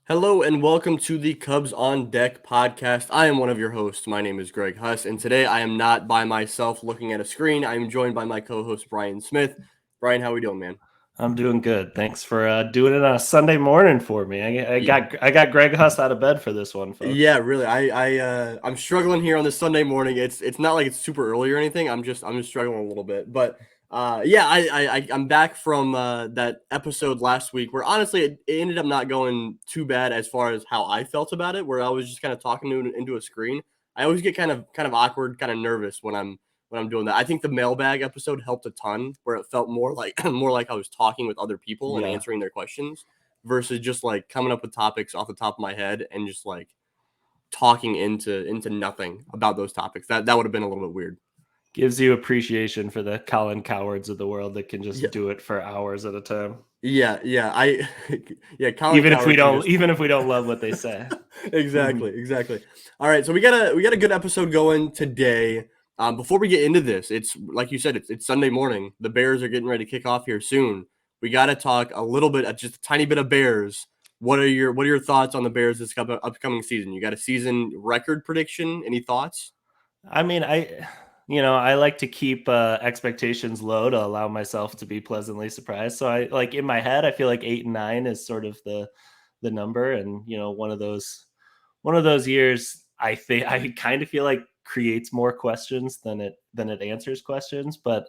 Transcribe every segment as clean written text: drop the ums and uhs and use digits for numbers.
Hello and welcome to the Cubs on Deck podcast. I am one of your hosts. My name is Greg Huss, and today I am not by myself looking at a screen. I am joined by my co-host Bryan Smith. Bryan, how are we doing, man? I'm doing good. Thanks for doing it on a Sunday morning for me. I got Greg Huss out of bed for this one, folks. Yeah, really. I'm struggling here on this Sunday morning. It's not like it's super early or anything. I'm just struggling a little bit. But yeah, I'm back from that episode last week where honestly it ended up not going too bad as far as how I felt about it, where I was just kind of talking into a screen. I always get kind of awkward, kind of nervous when I'm doing that. I think the mailbag episode helped a ton, where it felt more like more like I was talking with other people and Yeah, answering their questions versus just like coming up with topics off the top of my head and just like talking into nothing about those topics. That would have been a little bit weird. gives you appreciation for the Colin Cowards of the world that can Yeah, just do it for hours at a time, yeah. I yeah, Colin even if we Coward can don't just even if we don't love what they say. exactly. All right, so we got a good episode going today. Before we get into this, it's like you said, it's Sunday morning. The Bears are getting ready to kick off here soon. We got to talk a little bit, just a tiny bit of Bears. What are your thoughts on the Bears this upcoming season? You got a season record prediction? Any thoughts? I mean, I like to keep expectations low to allow myself to be pleasantly surprised. So I like in my head, I feel like 8 and 9 is sort of the number, and one of those years I think I kind of feel like creates more questions than it answers questions. But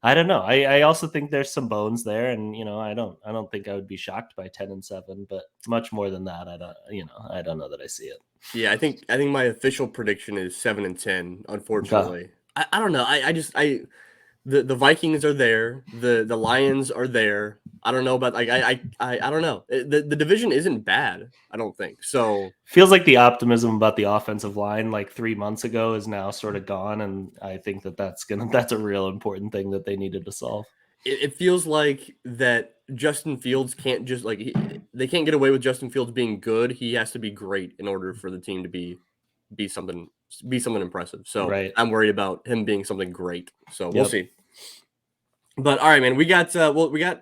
I don't know. I also think there's some bones there, and I don't think I would be shocked by 10-7, but much more than that, I don't know that I see it. Yeah, I think my official prediction is 7-10. Okay. Unfortunately, I don't know. I just I the Vikings are there. The Lions are there. I don't know about like I don't know. The division isn't bad. I don't think so. Feels like the optimism about the offensive line like 3 months ago is now sort of gone, and I think that's a real important thing that they needed to solve. It feels like that Justin Fields can't just like they can't get away with Justin Fields being good. He has to be great in order for the team to be something be something impressive. So Right. I'm worried about him being something great. So we'll Yep. see. But all right, man, we got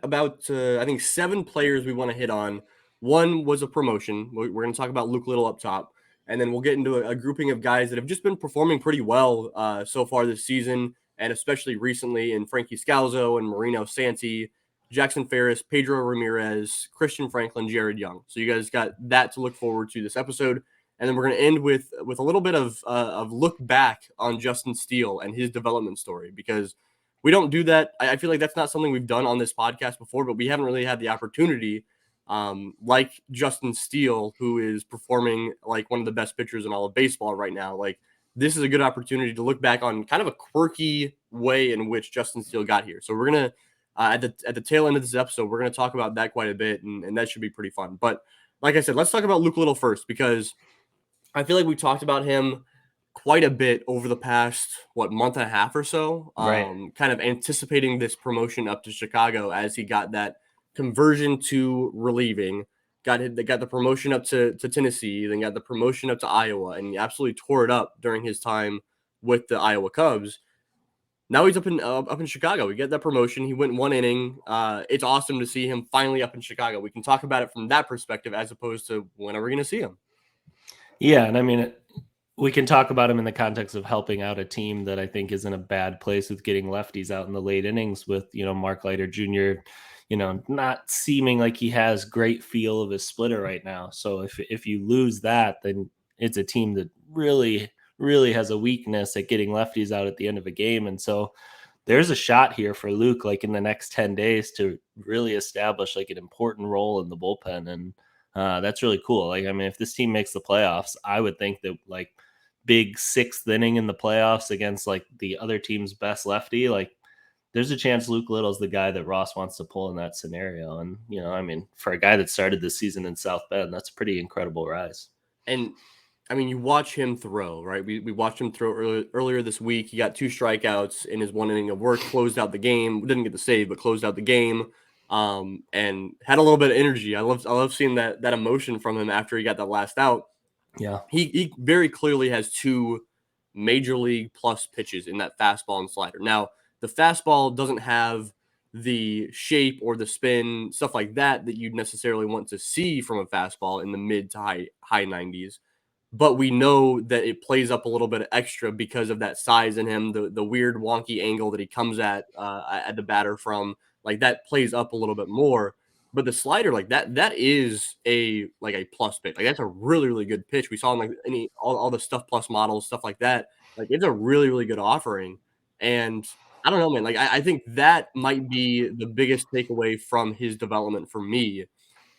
about I think 7 players we want to hit on. One was a promotion. We're going to talk about Luke Little up top, and then we'll get into a grouping of guys that have just been performing pretty well so far this season, and especially recently in Frankie Scalzo and Marino Santy, Jackson Ferris, Pedro Ramirez, Christian Franklin, Jared Young. So you guys got that to look forward to this episode, and then we're going to end with a little bit of look back on Justin Steele and his development story because we don't do that. I feel like that's not something we've done on this podcast before, but we haven't really had the opportunity. Like Justin Steele, who is performing like one of the best pitchers in all of baseball right now. Like this is a good opportunity to look back on kind of a quirky way in which Justin Steele got here. So we're gonna at the tail end of this episode, we're gonna talk about that quite a bit, and that should be pretty fun. But like I said, let's talk about Luke Little first because I feel like we talked about him quite a bit over the past month and a half or so, Right. kind of anticipating this promotion up to Chicago as he got that conversion to relieving, got the promotion up to Tennessee, then got the promotion up to Iowa, and he absolutely tore it up during his time with the Iowa Cubs. Now he's up in Chicago. We get that promotion. He went 1 inning. It's awesome to see him finally up in Chicago. We can talk about it from that perspective as opposed to when are we going to see him? Yeah, and I mean, we can talk about him in the context of helping out a team that I think is in a bad place with getting lefties out in the late innings with, Mark Leiter Jr., not seeming like he has great feel of his splitter right now. So if you lose that, then it's a team that really, really has a weakness at getting lefties out at the end of a game. And so there's a shot here for Luke, like in the next 10 days to really establish like an important role in the bullpen. And that's really cool. Like, I mean, if this team makes the playoffs, I would think that like big sixth inning in the playoffs against like the other team's best lefty, like there's a chance Luke Little's the guy that Ross wants to pull in that scenario. And, I mean, for a guy that started this season in South Bend, that's a pretty incredible rise. And I mean, you watch him throw, right? We watched him throw earlier this week. He got 2 strikeouts in his 1 inning of work, closed out the game. Didn't get the save, but closed out the game. And had a little bit of energy. I love seeing that emotion from him after he got that last out. Yeah. He very clearly has 2 major league plus pitches in that fastball and slider. Now, the fastball doesn't have the shape or the spin, stuff like that you'd necessarily want to see from a fastball in the mid to high 90s. But we know that it plays up a little bit extra because of that size in him, the weird wonky angle that he comes at the batter from, like that plays up a little bit more. But the slider, like that is a plus pitch. Like that's a really, really good pitch. We saw in like all the stuff plus models, stuff like that. Like it's a really, really good offering. And I don't know, man. Like I think that might be the biggest takeaway from his development for me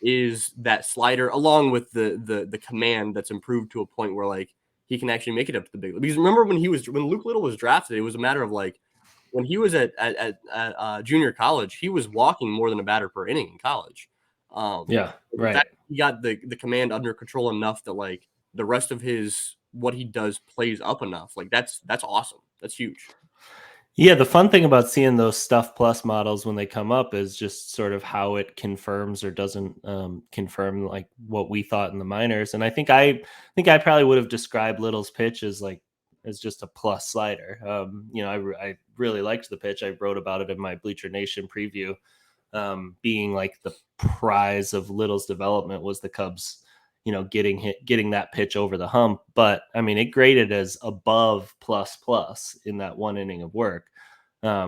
is that slider along with the command that's improved to a point where like he can actually make it up to the big league. Because remember when Luke Little was drafted, it was a matter of like when he was at junior college, he was walking more than a batter per inning in college. Yeah, The right. fact he got the command under control enough that like the rest of his what he does plays up enough. Like that's awesome. That's huge. Yeah, the fun thing about seeing those Stuff Plus models when they come up is just sort of how it confirms or doesn't confirm like what we thought in the minors. And I probably would have described Little's pitch as like as just a plus slider. I really liked the pitch. I wrote about it in my Bleacher Nation preview. Being like the prize of Little's development was the Cubs, getting that pitch over the hump. But I mean, it graded as above plus in that one inning of work,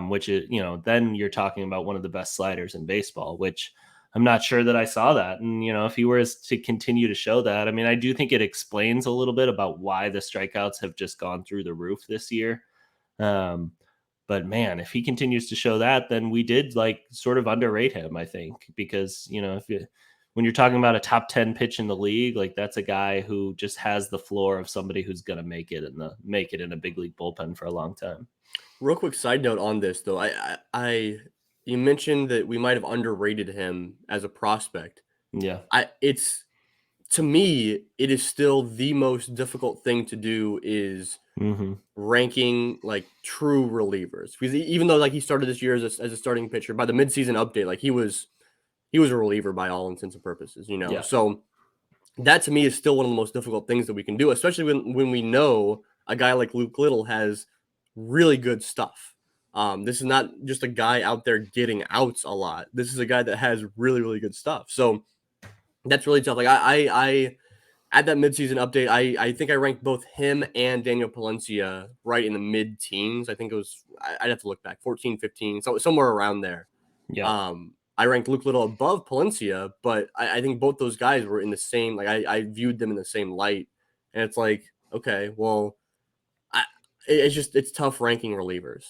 which is, then you're talking about one of the best sliders in baseball, which I'm not sure that I saw that. And, if he were to continue to show that, I mean, I do think it explains a little bit about why the strikeouts have just gone through the roof this year. But man, if he continues to show that, then we did like sort of underrate him, I think, because, when you're talking about a top 10 pitch in the league, like that's a guy who just has the floor of somebody who's going to make it in a big league bullpen for a long time. Real quick side note on this though, you mentioned that we might have underrated him as a prospect. Yeah. To me, it is still the most difficult thing to do is ranking like true relievers, because even though like he started this year as a starting pitcher, by the midseason update, like he was a reliever by all intents and purposes, Yeah. So that to me is still one of the most difficult things that we can do, especially when we know a guy like Luke Little has really good stuff. This is not just a guy out there getting outs a lot. This is a guy that has really, really good stuff. So that's really tough. Like I at that midseason update, I think I ranked both him and Daniel Palencia right in the mid-teens. I think it was, I'd have to look back, 14, 15, so somewhere around there. Yeah. I ranked Luke Little above Palencia, but I think both those guys were in the same, like I viewed them in the same light. And it's like, okay, well, it's tough ranking relievers.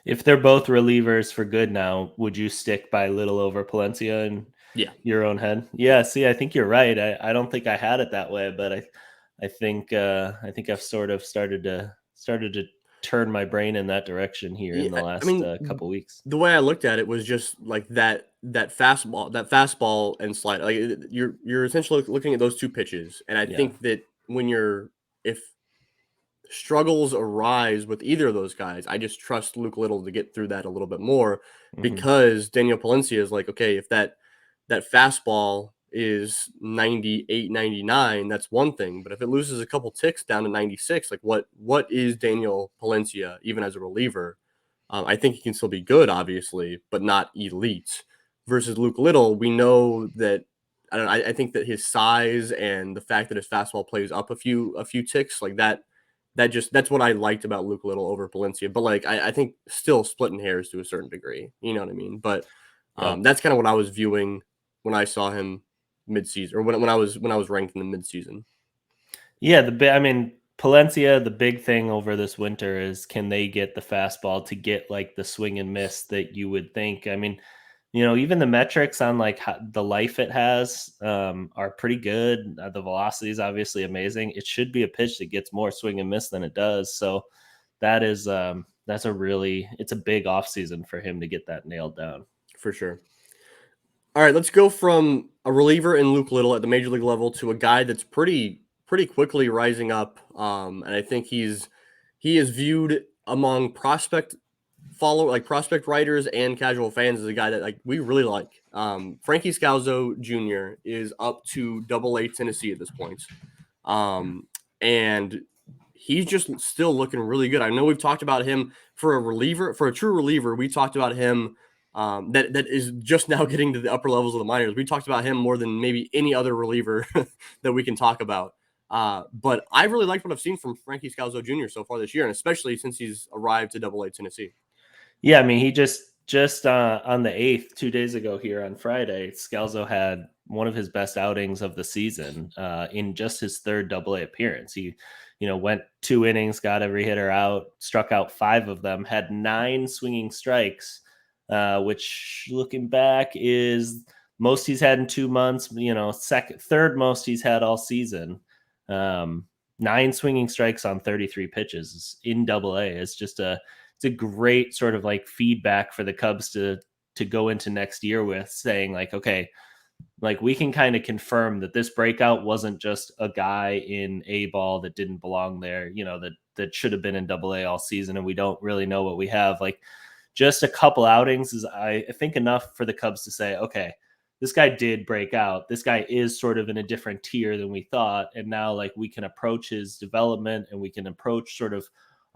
If they're both relievers for good now, would you stick by Little over Palencia in your own head? Yeah, see, I think you're right. I don't think I had it that way, but I think I've sort of started to turn my brain in that direction here in the last couple weeks. The way I looked at it was just like that fastball and slide. Like you're essentially looking at those two pitches, and I think that if struggles arise with either of those guys, I just trust Luke Little to get through that a little bit more, because Daniel Palencia is like, okay, if that fastball is 98, 99, that's one thing. But if it loses a couple ticks down to 96, like what is Daniel Palencia even as a reliever? I think he can still be good, obviously, but not elite. Versus Luke Little, we know that I think that his size and the fact that his fastball plays up a few ticks, like that's what I liked about Luke Little over Palencia. But like I think still splitting hairs to a certain degree. You know what I mean? But that's kind of what I was viewing when I saw him mid-season, or when I was ranked in the mid-season. Yeah, Palencia, the big thing over this winter is, can they get the fastball to get like the swing and miss that you would think? I mean, even the metrics on like the life it has are pretty good. The velocity is obviously amazing. It should be a pitch that gets more swing and miss than it does. So that is it's a big offseason for him to get that nailed down. For sure. All right, let's go from a reliever in Luke Little at the major league level to a guy that's pretty quickly rising up. And I think he is viewed among prospect writers and casual fans as a guy that like we really like. Frankie Scalzo Jr. is up to Double-A Tennessee at this point. And he's just still looking really good. I know we've talked about him for a true reliever. We talked about him that is just now getting to the upper levels of the minors. We talked about him more than maybe any other reliever that we can talk about. But I really like what I've seen from Frankie Scalzo Jr. so far this year, and especially since he's arrived to Double A Tennessee. Yeah, I mean, he just on the 8th, 2 days ago here on Friday, Scalzo had one of his best outings of the season in just his third Double-A appearance. He, went 2 innings, got every hitter out, struck out 5 of them, had 9 swinging strikes, which looking back is most he's had in 2 months. Third most he's had all season. 9 swinging strikes on 33 pitches in Double-A is just it's a great sort of like feedback for the Cubs to go into next year with, saying like, okay, like we can kind of confirm that this breakout wasn't just a guy in A ball that didn't belong there, that should have been in Double-A all season, and we don't really know what we have. Like just a couple outings is, I think, enough for the Cubs to say, okay, this guy did break out. This guy is sort of in a different tier than we thought. And now like we can approach his development, and we can approach sort of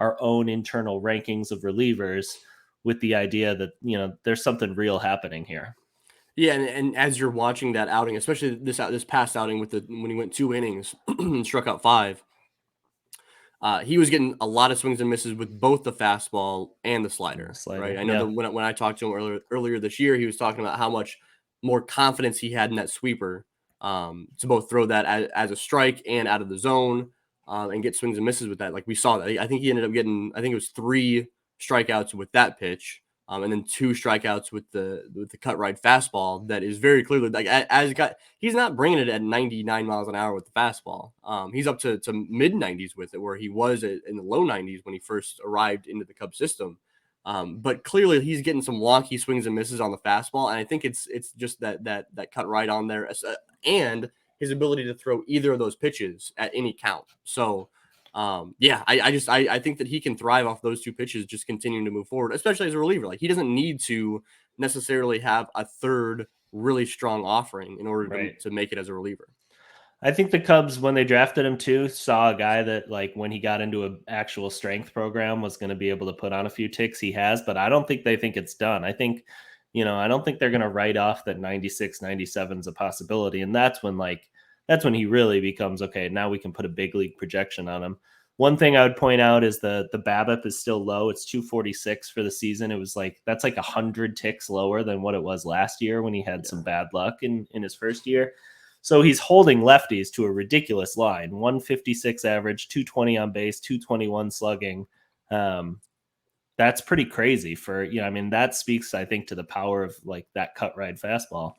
our own internal rankings of relievers with the idea that, there's something real happening here. Yeah, and as you're watching that outing, especially this past outing when he went 2 innings and struck out 5, he was getting a lot of swings and misses with both the fastball and the slider. Right? I know Yeah. that when I talked to him earlier this year, he was talking about how much more confidence he had in that sweeper, to both throw that as a strike and out of the zone, and get swings and misses with that. Like we saw that. I think he ended up getting, I think it was 3 strikeouts with that pitch. And then 2 strikeouts with the cut right fastball. That is very clearly like he's not bringing it at 99 miles an hour with the fastball. He's up to mid 90s with it, where he was in the low 90s when he first arrived into the Cubs system. But clearly he's getting some wonky swings and misses on the fastball, and I think it's just that cut right on there, and his ability to throw either of those pitches at any count. So I think that he can thrive off those 2 pitches, just continuing to move forward, especially as a reliever. Like he doesn't need to necessarily have a third really strong offering in order Right. to make it as a reliever. I think the Cubs, when they drafted him too, saw a guy that like when he got into an actual strength program was going to be able to put on a few ticks. He has, but I don't think they think it's done. I think, I don't think they're going to write off that 96, 97 is a possibility. And that's when he really becomes, okay, now we can put a big league projection on him. One thing I would point out is the BABIP is still low. It's 246 for the season. It was that's like 100 ticks lower than what it was last year when he had some bad luck in his first year. So he's holding lefties to a ridiculous line: 156 average, 220 on base, 221 slugging. That's pretty crazy for, that speaks, I think, to the power of like that cut right fastball.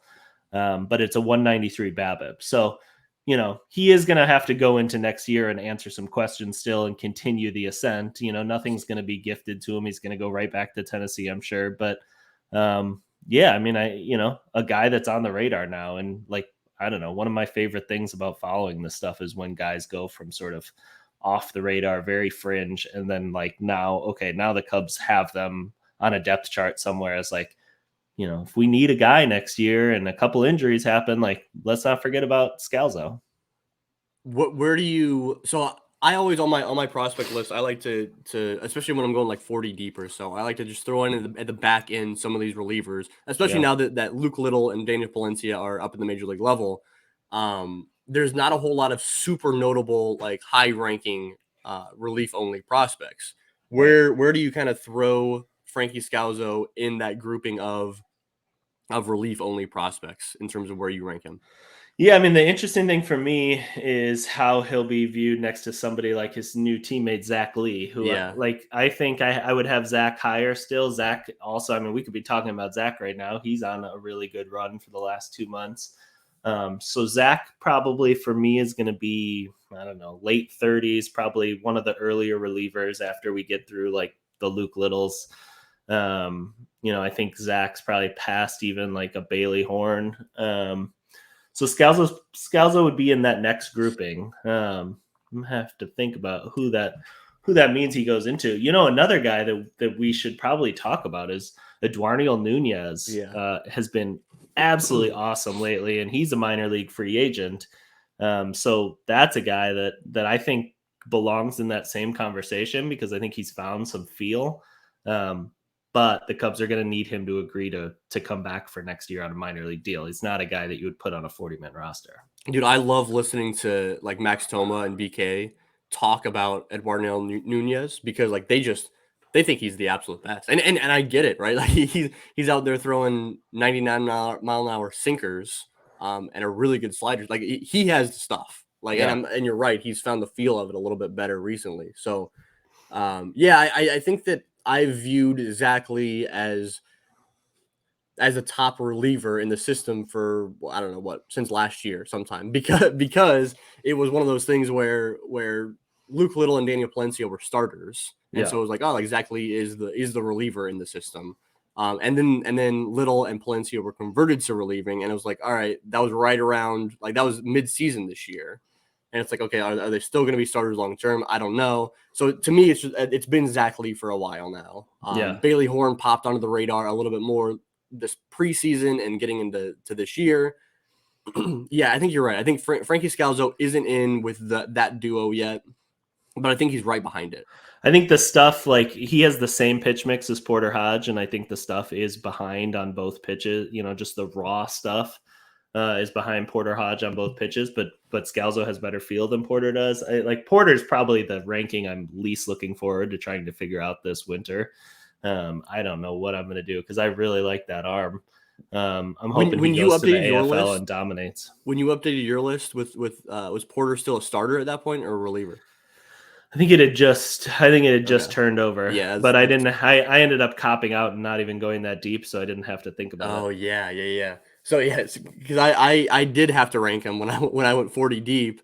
But it's a 193 BABIP. So, he is going to have to go into next year and answer some questions still and continue the ascent. Nothing's going to be gifted to him. He's going to go right back to Tennessee, I'm sure. But a guy that's on the radar now, and like, I don't know, one of my favorite things about following this stuff is when guys go from sort of off the radar, very fringe, and then like now the Cubs have them on a depth chart somewhere as like, if we need a guy next year and a couple injuries happen, like let's not forget about Scalzo. Where do you? So I always on my prospect list, I like to especially when I'm going like 40 deep or so, I like to just throw in at the back end some of these relievers, especially now that Luke Little and Daniel Palencia are up in the major league level. There's not a whole lot of super notable like high ranking relief only prospects. Where do you kind of throw Frankie Scalzo in that grouping of relief only prospects in terms of where you rank him? Yeah, I mean, the interesting thing for me is how he'll be viewed next to somebody like his new teammate, Zach Lee, who Yeah. I think I would have Zach higher still. Zach also, I mean, we could be talking about Zach right now. He's on a really good run for the last 2 months. So Zach probably for me is going to be, I don't know, late 30s, probably one of the earlier relievers after we get through like the Luke Littles. I think Zach's probably past even like a Bailey Horn. So Scalzo would be in that next grouping. I'm gonna have to think about who that means he goes into. Another guy that we should probably talk about is Eduardo Nunez. Yeah. Has been absolutely awesome lately, and he's a minor league free agent. So that's a guy that I think belongs in that same conversation because I think he's found some feel. but the Cubs are going to need him to agree to come back for next year on a minor league deal. He's not a guy that you would put on a 40-man roster. Dude, I love listening to like Max Toma and BK talk about Eduardo Nunez because like they think he's the absolute best. And I get it, right? Like he's out there throwing 99-mile-an-hour sinkers and a really good sliders. Like he has the stuff. Like Yeah. and you're right, he's found the feel of it a little bit better recently. So yeah, I think that I viewed Zachary as a top reliever in the system for I don't know what since last year sometime because it was one of those things where Luke Little and Daniel Palencia were starters, and so it was like, oh, like Zach Lee is the reliever in the system, and then Little and Palencia were converted to relieving, and it was like, all right, that was right around like that was mid-season this year. And it's like, okay, are they still going to be starters long term? I don't know. So to me, it's been Zach Lee for a while now. Bailey Horn popped onto the radar a little bit more this preseason and getting into this year. Yeah, I think you're right. I think Frankie Scalzo isn't in with that duo yet, but I think he's right behind it. I think the stuff, like he has the same pitch mix as Porter Hodge, and I think the stuff is behind on both pitches. Just the raw stuff is behind Porter Hodge on both pitches, but Scalzo has better feel than Porter does. Porter's probably the ranking I'm least looking forward to trying to figure out this winter. I don't know what I'm going to do because I really like that arm. I'm hoping when he goes to the AFL and dominates. When you updated your list was Porter still a starter at that point or a reliever? I think it had just turned over. Yeah, but I didn't. I ended up copping out and not even going that deep, so I didn't have to think about it. Oh yeah. So yeah, because I did have to rank him when I went 40 deep,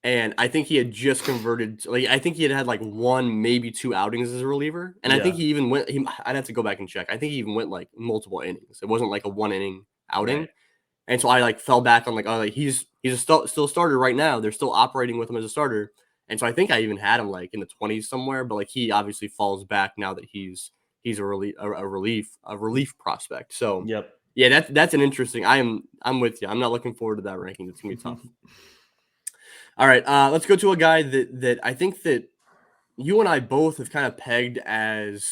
and I think he had just converted. Like I think he had like 1, maybe 2 outings as a reliever, and I think he even went. I'd have to go back and check. I think he even went like multiple innings. It wasn't like a 1-inning outing, right. And so I like fell back on like, oh, like he's still a starter right now. They're still operating with him as a starter, and so I think I even had him like in the 20s somewhere. But like he obviously falls back now that he's a relief prospect. So yep. Yeah, that's an interesting. I'm with you. I'm not looking forward to that ranking. It's gonna be tough. All right, let's go to a guy that I think that you and I both have kind of pegged as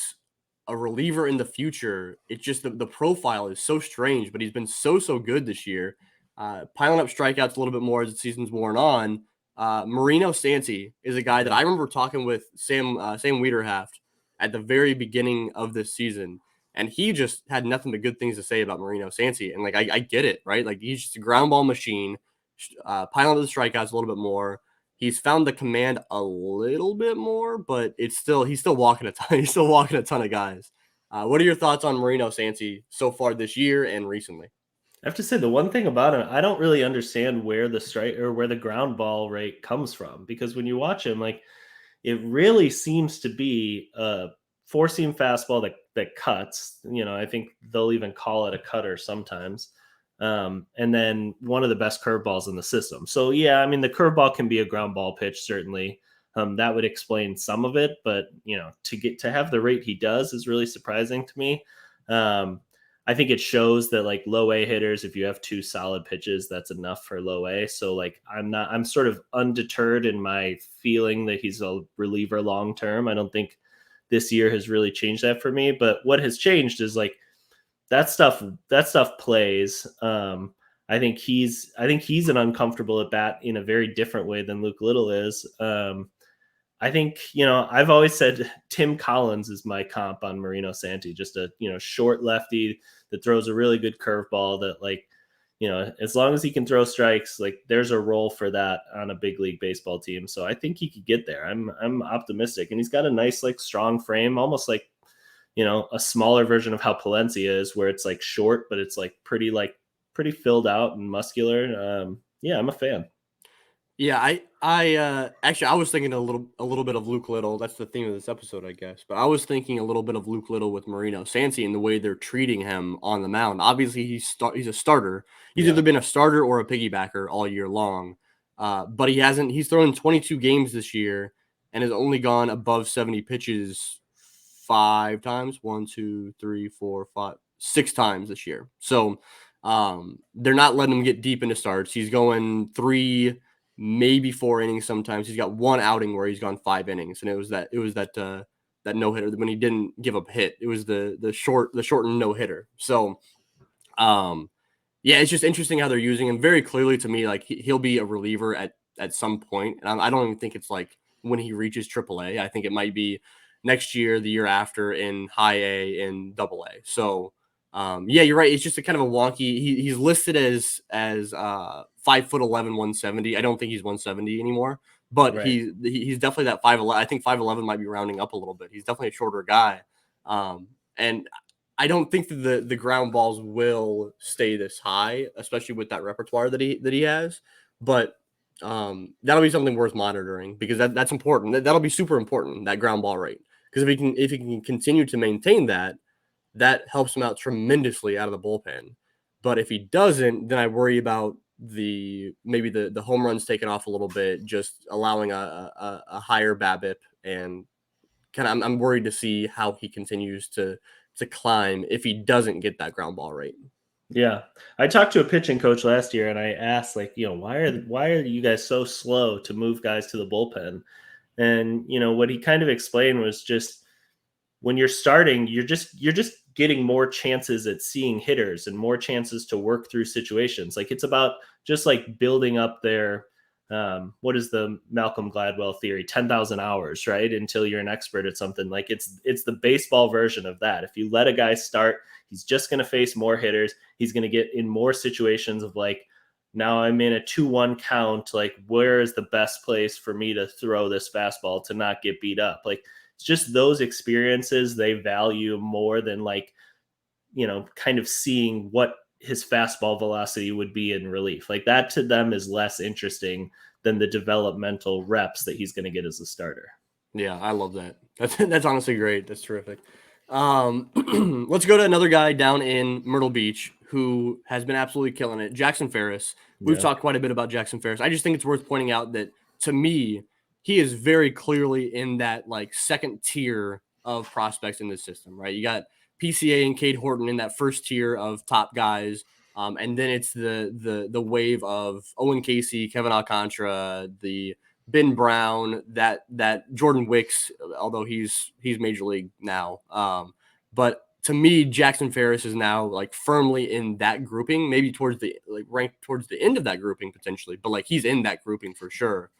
a reliever in the future. It's just the profile is so strange, but he's been so good this year, piling up strikeouts a little bit more as the season's worn on. Marino Santy is a guy that I remember talking with Sam Wiederhaft at the very beginning of this season. And he just had nothing but good things to say about Marino Santy. And like, I get it, right? Like he's just a ground ball machine, piling up the strikeouts a little bit more. He's found the command a little bit more, but he's still walking a ton. He's still walking a ton of guys. What are your thoughts on Marino Santy so far this year and recently? I have to say the one thing about him, I don't really understand where the strike or where the ground ball rate comes from, because when you watch him, like it really seems to be a 4-seam fastball that cuts. I think they'll even call it a cutter sometimes. And then one of the best curveballs in the system. So yeah, I mean the curveball can be a ground ball pitch, certainly. That would explain some of it, but to have the rate he does is really surprising to me. I think it shows that like low A hitters, if you have 2 solid pitches, that's enough for low A. So like I'm sort of undeterred in my feeling that he's a reliever long term. I don't think this year has really changed that for me. But what has changed is like that stuff plays. I think he's an uncomfortable at bat in a very different way than Luke Little is. I think, I've always said Tim Collins is my comp on Marino Santy, just a, short lefty that throws a really good curveball that like, as long as he can throw strikes, like there's a role for that on a big league baseball team. So I think he could get there. I'm optimistic, and he's got a nice, like strong frame, almost like, a smaller version of how Palencia is, where it's like short, but it's like pretty filled out and muscular. Yeah, I'm a fan. Yeah, I actually I was thinking a little bit of Luke Little. That's the theme of this episode, I guess. But I was thinking a little bit of Luke Little with Marino Santy and the way they're treating him on the mound. Obviously, he's a starter. He's either been a starter or a piggybacker all year long. But he hasn't. He's thrown 22 games this year and has only gone above 70 pitches 5 times. 1, 2, 3, 4, 5, 6 times this year. So they're not letting him get deep into starts. He's going 3, maybe 4 innings sometimes. He's got 1 outing where he's gone 5 innings, and it was that no hitter when he didn't give up a hit. It was the shortened no hitter. So, yeah, it's just interesting how they're using him. Very clearly to me, like he'll be a reliever at some point, and I don't even think it's like when he reaches AAA. I think it might be next year, the year after in High A and Double A. So. Yeah, you're right. It's just a kind of a wonky. He's listed as 5'11", 170. I don't think he's 170 anymore, but Right. he's definitely that 5'11". I think 5'11" might be rounding up a little bit. He's definitely a shorter guy, and I don't think that the ground balls will stay this high, especially with that repertoire that he has. But that'll be something worth monitoring because that's important. That'll be super important, that ground ball rate, because if he can continue to maintain that helps him out tremendously out of the bullpen. But if he doesn't, then I worry about maybe the home runs taken off a little bit, just allowing a higher BABIP, and kind of I'm worried to see how he continues to climb if he doesn't get that ground ball rate. Yeah. I talked to a pitching coach last year and I asked, like, why are you guys so slow to move guys to the bullpen? And, what he kind of explained was just when you're starting, you're just getting more chances at seeing hitters and more chances to work through situations. Like it's about just like building up their what is the Malcolm Gladwell theory? 10,000 hours, right? Until you're an expert at something. Like it's the baseball version of that. If you let a guy start, he's just going to face more hitters. He's going to get in more situations of like, now I'm in a 2-1 count. Like, where is the best place for me to throw this fastball to not get beat up? Like, it's just those experiences they value more than like, kind of seeing what his fastball velocity would be in relief. Like that to them is less interesting than the developmental reps that he's going to get as a starter. Yeah, I love that. That's honestly great. That's terrific. Let's go to another guy down in Myrtle Beach who has been absolutely killing it. Jackson Ferris. We've talked quite a bit about Jackson Ferris. I just think it's worth pointing out that to me, he is very clearly in that like second tier of prospects in this system, right? You got PCA and Cade Horton in that first tier of top guys. And then it's the wave of Owen Casey, Kevin Alcantara, the Ben Brown, that Jordan Wicks, although he's major league now. But to me, Jackson Ferris is now like firmly in that grouping, maybe towards the ranked towards the end of that grouping potentially, but like he's in that grouping for sure.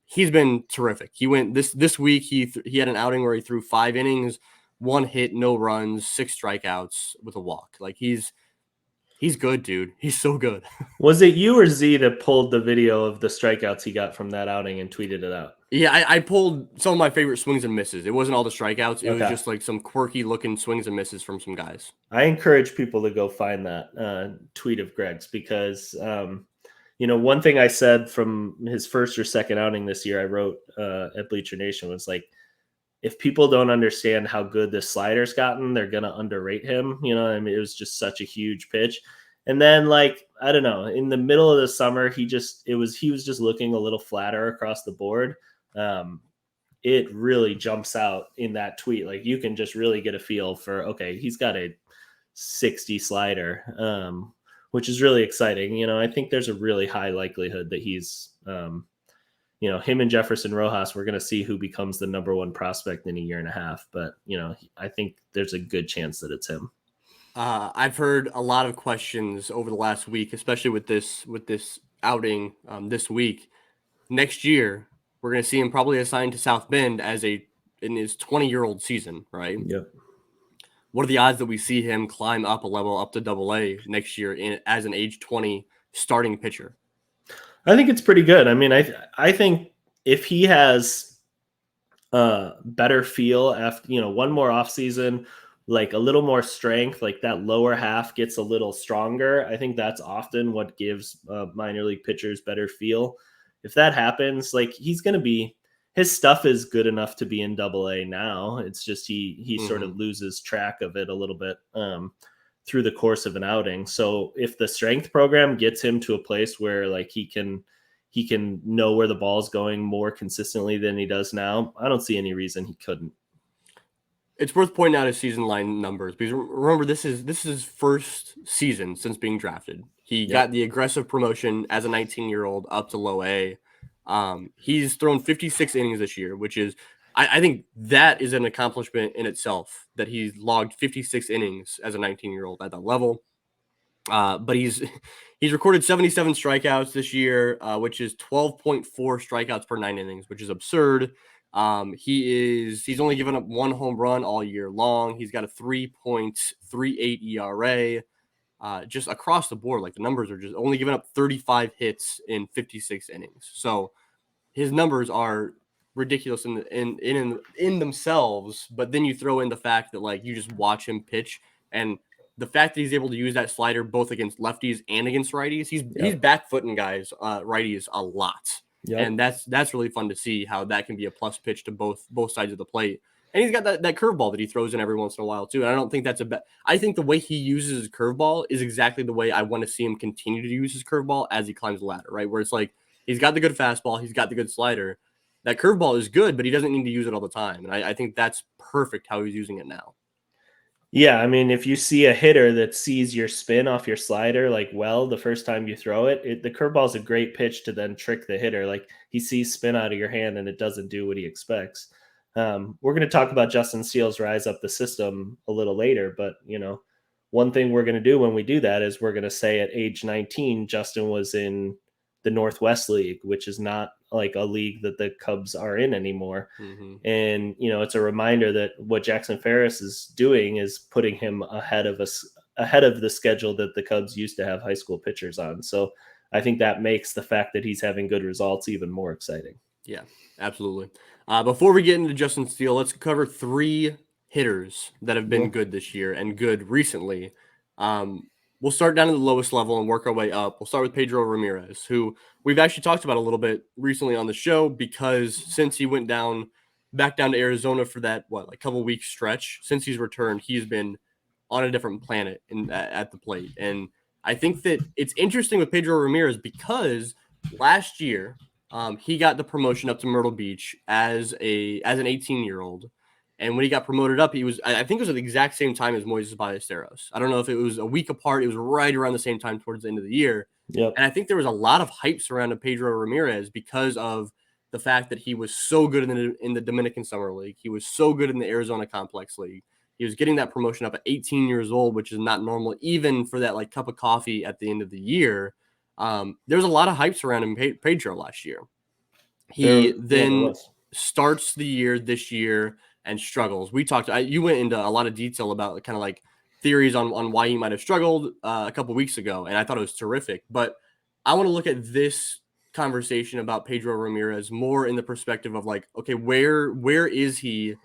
He's been terrific. He went this week. He had an outing where he threw 5 innings, 1 hit, no runs, 6 strikeouts with a walk. Like he's good, dude. He's so good. Was it you or Z that pulled the video of the strikeouts he got from that outing and tweeted it out? Yeah, I pulled some of my favorite swings and misses. It wasn't all the strikeouts. It was just like some quirky looking swings and misses from some guys. I encourage people to go find that tweet of Greg's because, one thing I said from his first or second outing this year, I wrote at Bleacher Nation was like, if people don't understand how good this slider's gotten, they're going to underrate him. I mean, it was just such a huge pitch. And then like, I don't know, in the middle of the summer, he was just looking a little flatter across the board. It really jumps out in that tweet. Like you can just really get a feel for, okay, he's got a 60 slider, which is really exciting. I think there's a really high likelihood that he's, him and Jefferson Rojas, we're going to see who becomes the number 1 prospect in a year and a half. But, I think there's a good chance that it's him. I've heard a lot of questions over the last week, especially with this outing this week. Next year, we're going to see him probably assigned to South Bend in his 20-year-old season, right? Yep. What are the odds that we see him climb up a level up to Double-A next year as an age 20 starting pitcher? I think it's pretty good. I mean, I think if he has better feel after, one more offseason, like a little more strength, like that lower half gets a little stronger. I think that's often what gives minor league pitchers better feel. If that happens, like his stuff is good enough to be in Double-A now. It's just he sort of loses track of it a little bit through the course of an outing. So if the strength program gets him to a place where like he can know where the ball's going more consistently than he does now, I don't see any reason he couldn't. It's worth pointing out his season line numbers because remember this is his first season since being drafted. He got the aggressive promotion as a 19-year-old up to Low A. He's thrown 56 innings this year, which is I think that is an accomplishment in itself that he's logged 56 innings as a 19-year-old at that level. But he's recorded 77 strikeouts this year, which is 12.4 strikeouts per 9 innings, which is absurd. He's only given up one home run all year long. He's got a 3.38 ERA. Just across the board, like the numbers are just only giving up 35 hits in 56 innings. So his numbers are ridiculous in themselves. But then you throw in the fact that like you just watch him pitch, and the fact that he's able to use that slider both against lefties and against righties, he's back footing guys, righties a lot. Yep. And that's really fun to see how that can be a plus pitch to both sides of the plate. And he's got that curveball that he throws in every once in a while too. And I don't think that's I think the way he uses his curveball is exactly the way I want to see him continue to use his curveball as he climbs the ladder, right? Where it's like he's got the good fastball, he's got the good slider. That curveball is good, but he doesn't need to use it all the time. And I think that's perfect how he's using it now. Yeah, I mean, if you see a hitter that sees your spin off your slider, like, well, the first time you throw it, the curveball is a great pitch to then trick the hitter. Like, he sees spin out of your hand and it doesn't do what he expects. We're going to talk about Justin Steele's rise up the system a little later, but, one thing we're going to do when we do that is we're going to say at age 19, Justin was in the Northwest League, which is not like a league that the Cubs are in anymore. Mm-hmm. And, it's a reminder that what Jackson Ferris is doing is putting him ahead of the schedule that the Cubs used to have high school pitchers on. So I think that makes the fact that he's having good results even more exciting. Yeah, absolutely. Before we get into Justin Steele, let's cover 3 hitters that have been good this year and good recently. We'll start down at the lowest level and work our way up. We'll start with Pedro Ramirez, who we've actually talked about a little bit recently on the show because since he went back down to Arizona for that, couple weeks stretch, since he's returned, he's been on a different planet at the plate. And I think that it's interesting with Pedro Ramirez because last year he got the promotion up to Myrtle Beach as an 18-year-old. And when he got promoted up, I think it was at the exact same time as Moises Ballesteros. I don't know if it was a week apart. It was right around the same time towards the end of the year. Yep. And I think there was a lot of hype surrounding Pedro Ramirez because of the fact that he was so good in the Dominican Summer League. He was so good in the Arizona Complex League. He was getting that promotion up at 18 years old, which is not normal, even for that cup of coffee at the end of the year. There was a lot of hype surrounding Pedro last year. He starts the year this year and struggles. You went into a lot of detail about kind of like theories on why he might have struggled a couple weeks ago, and I thought it was terrific. But I want to look at this conversation about Pedro Ramirez more in the perspective of okay, where is he?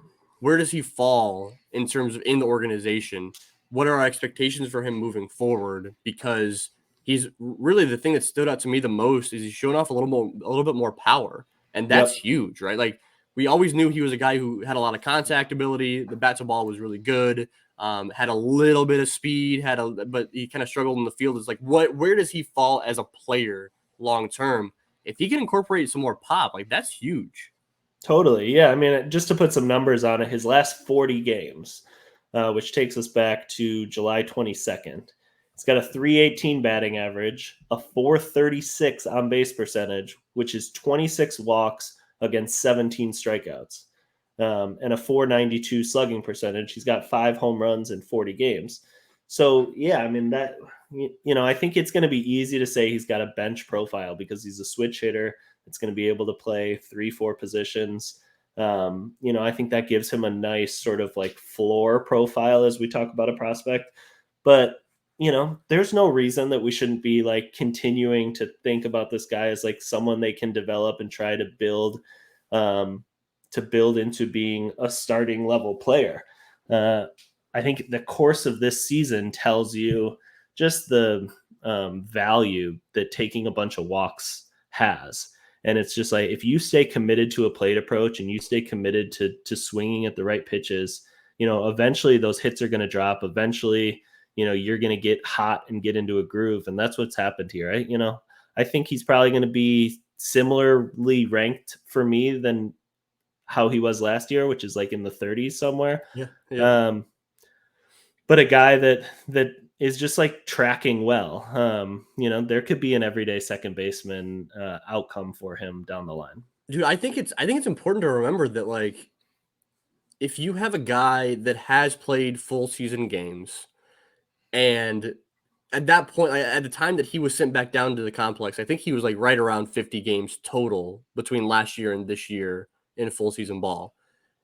Where does he fall in terms of in the organization? What are our expectations for him moving forward? Because he's really the thing that stood out to me the most is he's showing off a little bit more power, and that's huge, right? We always knew he was a guy who had a lot of contact ability. The bat to ball was really good. Had a little bit of speed. But he kind of struggled in the field. It's where does he fall as a player long term? If he can incorporate some more pop, that's huge. Totally, yeah. I mean, just to put some numbers on it, his last 40 games, which takes us back to July 22nd. He's got a 318 batting average, a 436 on base percentage, which is 26 walks against 17 strikeouts, and a 492 slugging percentage. He's got 5 home runs in 40 games. So, yeah, I mean, that, I think it's going to be easy to say he's got a bench profile because he's a switch hitter. It's going to be able to play 3-4 positions. I think that gives him a nice sort of floor profile as we talk about a prospect. But, there's no reason that we shouldn't be continuing to think about this guy as someone they can develop and try to build into being a starting level player. I think the course of this season tells you just the value that taking a bunch of walks has. And it's just if you stay committed to a plate approach and you stay committed to swinging at the right pitches, eventually those hits are going to drop. Eventually, you're going to get hot and get into a groove. And that's what's happened here, right? I think he's probably going to be similarly ranked for me than how he was last year, which is in the 30s somewhere. Yeah. But a guy that is just tracking well. There could be an everyday second baseman outcome for him down the line. Dude, I think it's important to remember that if you have a guy that has played full season games, and at that point, at the time that he was sent back down to the complex, I think he was like right around 50 games total between last year and this year in full season ball.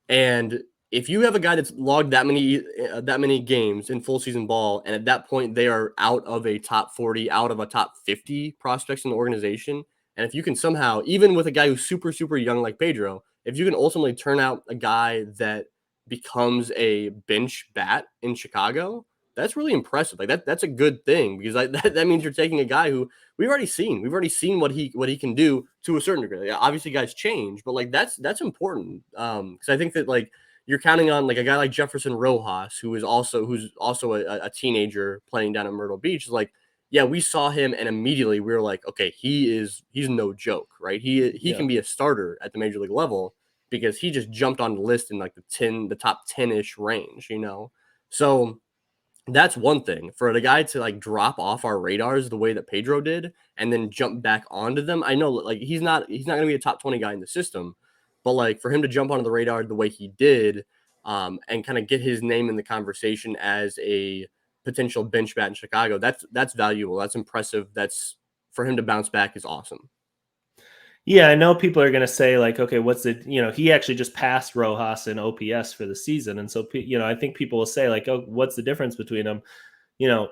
And if you have a guy that's logged that many games in full season ball, and at that point they are out of a top 40, out of a top 50 prospects in the organization, and if you can somehow, even with a guy who's super super young like Pedro, if you can ultimately turn out a guy that becomes a bench bat in Chicago, that's really impressive. Like that's a good thing because that means you're taking a guy who we've already seen. We've already seen what he can do to a certain degree. Like, obviously, guys change, but like that's important. Because I think that like you're counting on like a guy like Jefferson Rojas, who's also a teenager playing down at Myrtle Beach. Like, yeah, we saw him and immediately we were like, okay, he's no joke, right? He Yeah. can be a starter at the major league level because he just jumped on the list in like the top 10-ish range, you know. So that's one thing for the guy to like drop off our radars the way that Pedro did and then jump back onto them. I know like he's not going to be a top 20 guy in the system, but like for him to jump onto the radar the way he did and kind of get his name in the conversation as a potential bench bat in Chicago, that's valuable. That's impressive. That's for him to bounce back is awesome. Yeah, I know people are going to say like, okay, what's the, he actually just passed Rojas in OPS for the season. And so, I think people will say like, oh, what's the difference between them? You know,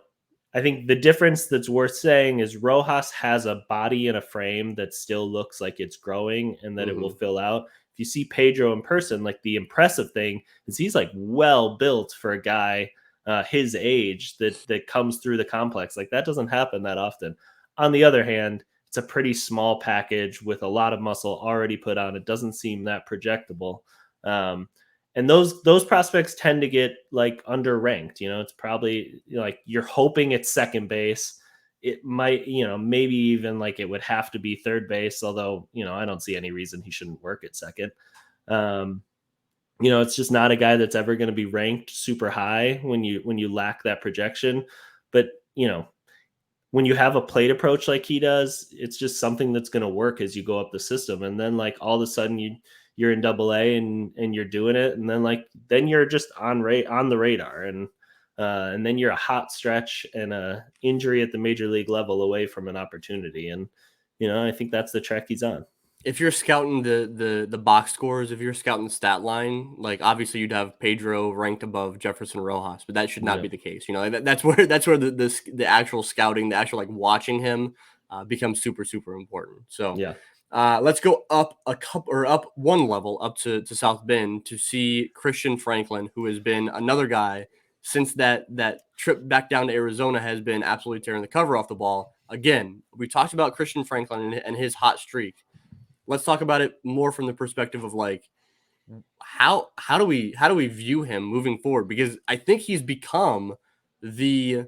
I think the difference that's worth saying is Rojas has a body and a frame that still looks like it's growing and that it will Mm-hmm. fill out. If you see Pedro in person, like the impressive thing is he's like well built for a guy his age that comes through the complex. Like that doesn't happen that often. On the other hand, it's a pretty small package with a lot of muscle already put on. It doesn't seem that projectable. And those prospects tend to get like underranked. It's probably like you're hoping it's second base. It might, maybe even like it would have to be third base, although, I don't see any reason he shouldn't work at second. Um, it's just not a guy that's ever going to be ranked super high when you lack that projection. But, when you have a plate approach like he does, it's just something that's going to work as you go up the system. And then like all of a sudden you're in AA and you're doing it. And then you're just on the radar. And then you're a hot stretch and a injury at the major league level away from an opportunity. And, I think that's the track he's on. If you're scouting the box scores, if you're scouting the stat line, like obviously you'd have Pedro ranked above Jefferson Rojas, but that should not Yeah. be the case. You know, like that's where the actual scouting, the actual like watching him becomes super super important. So Yeah. let's go up a couple or up one level up to South Bend to see Christian Franklin, who has been another guy since that trip back down to Arizona has been absolutely tearing the cover off the ball. Again, we talked about Christian Franklin and his hot streak. Let's talk about it more from the perspective of like how do we view him moving forward, because I think he's become the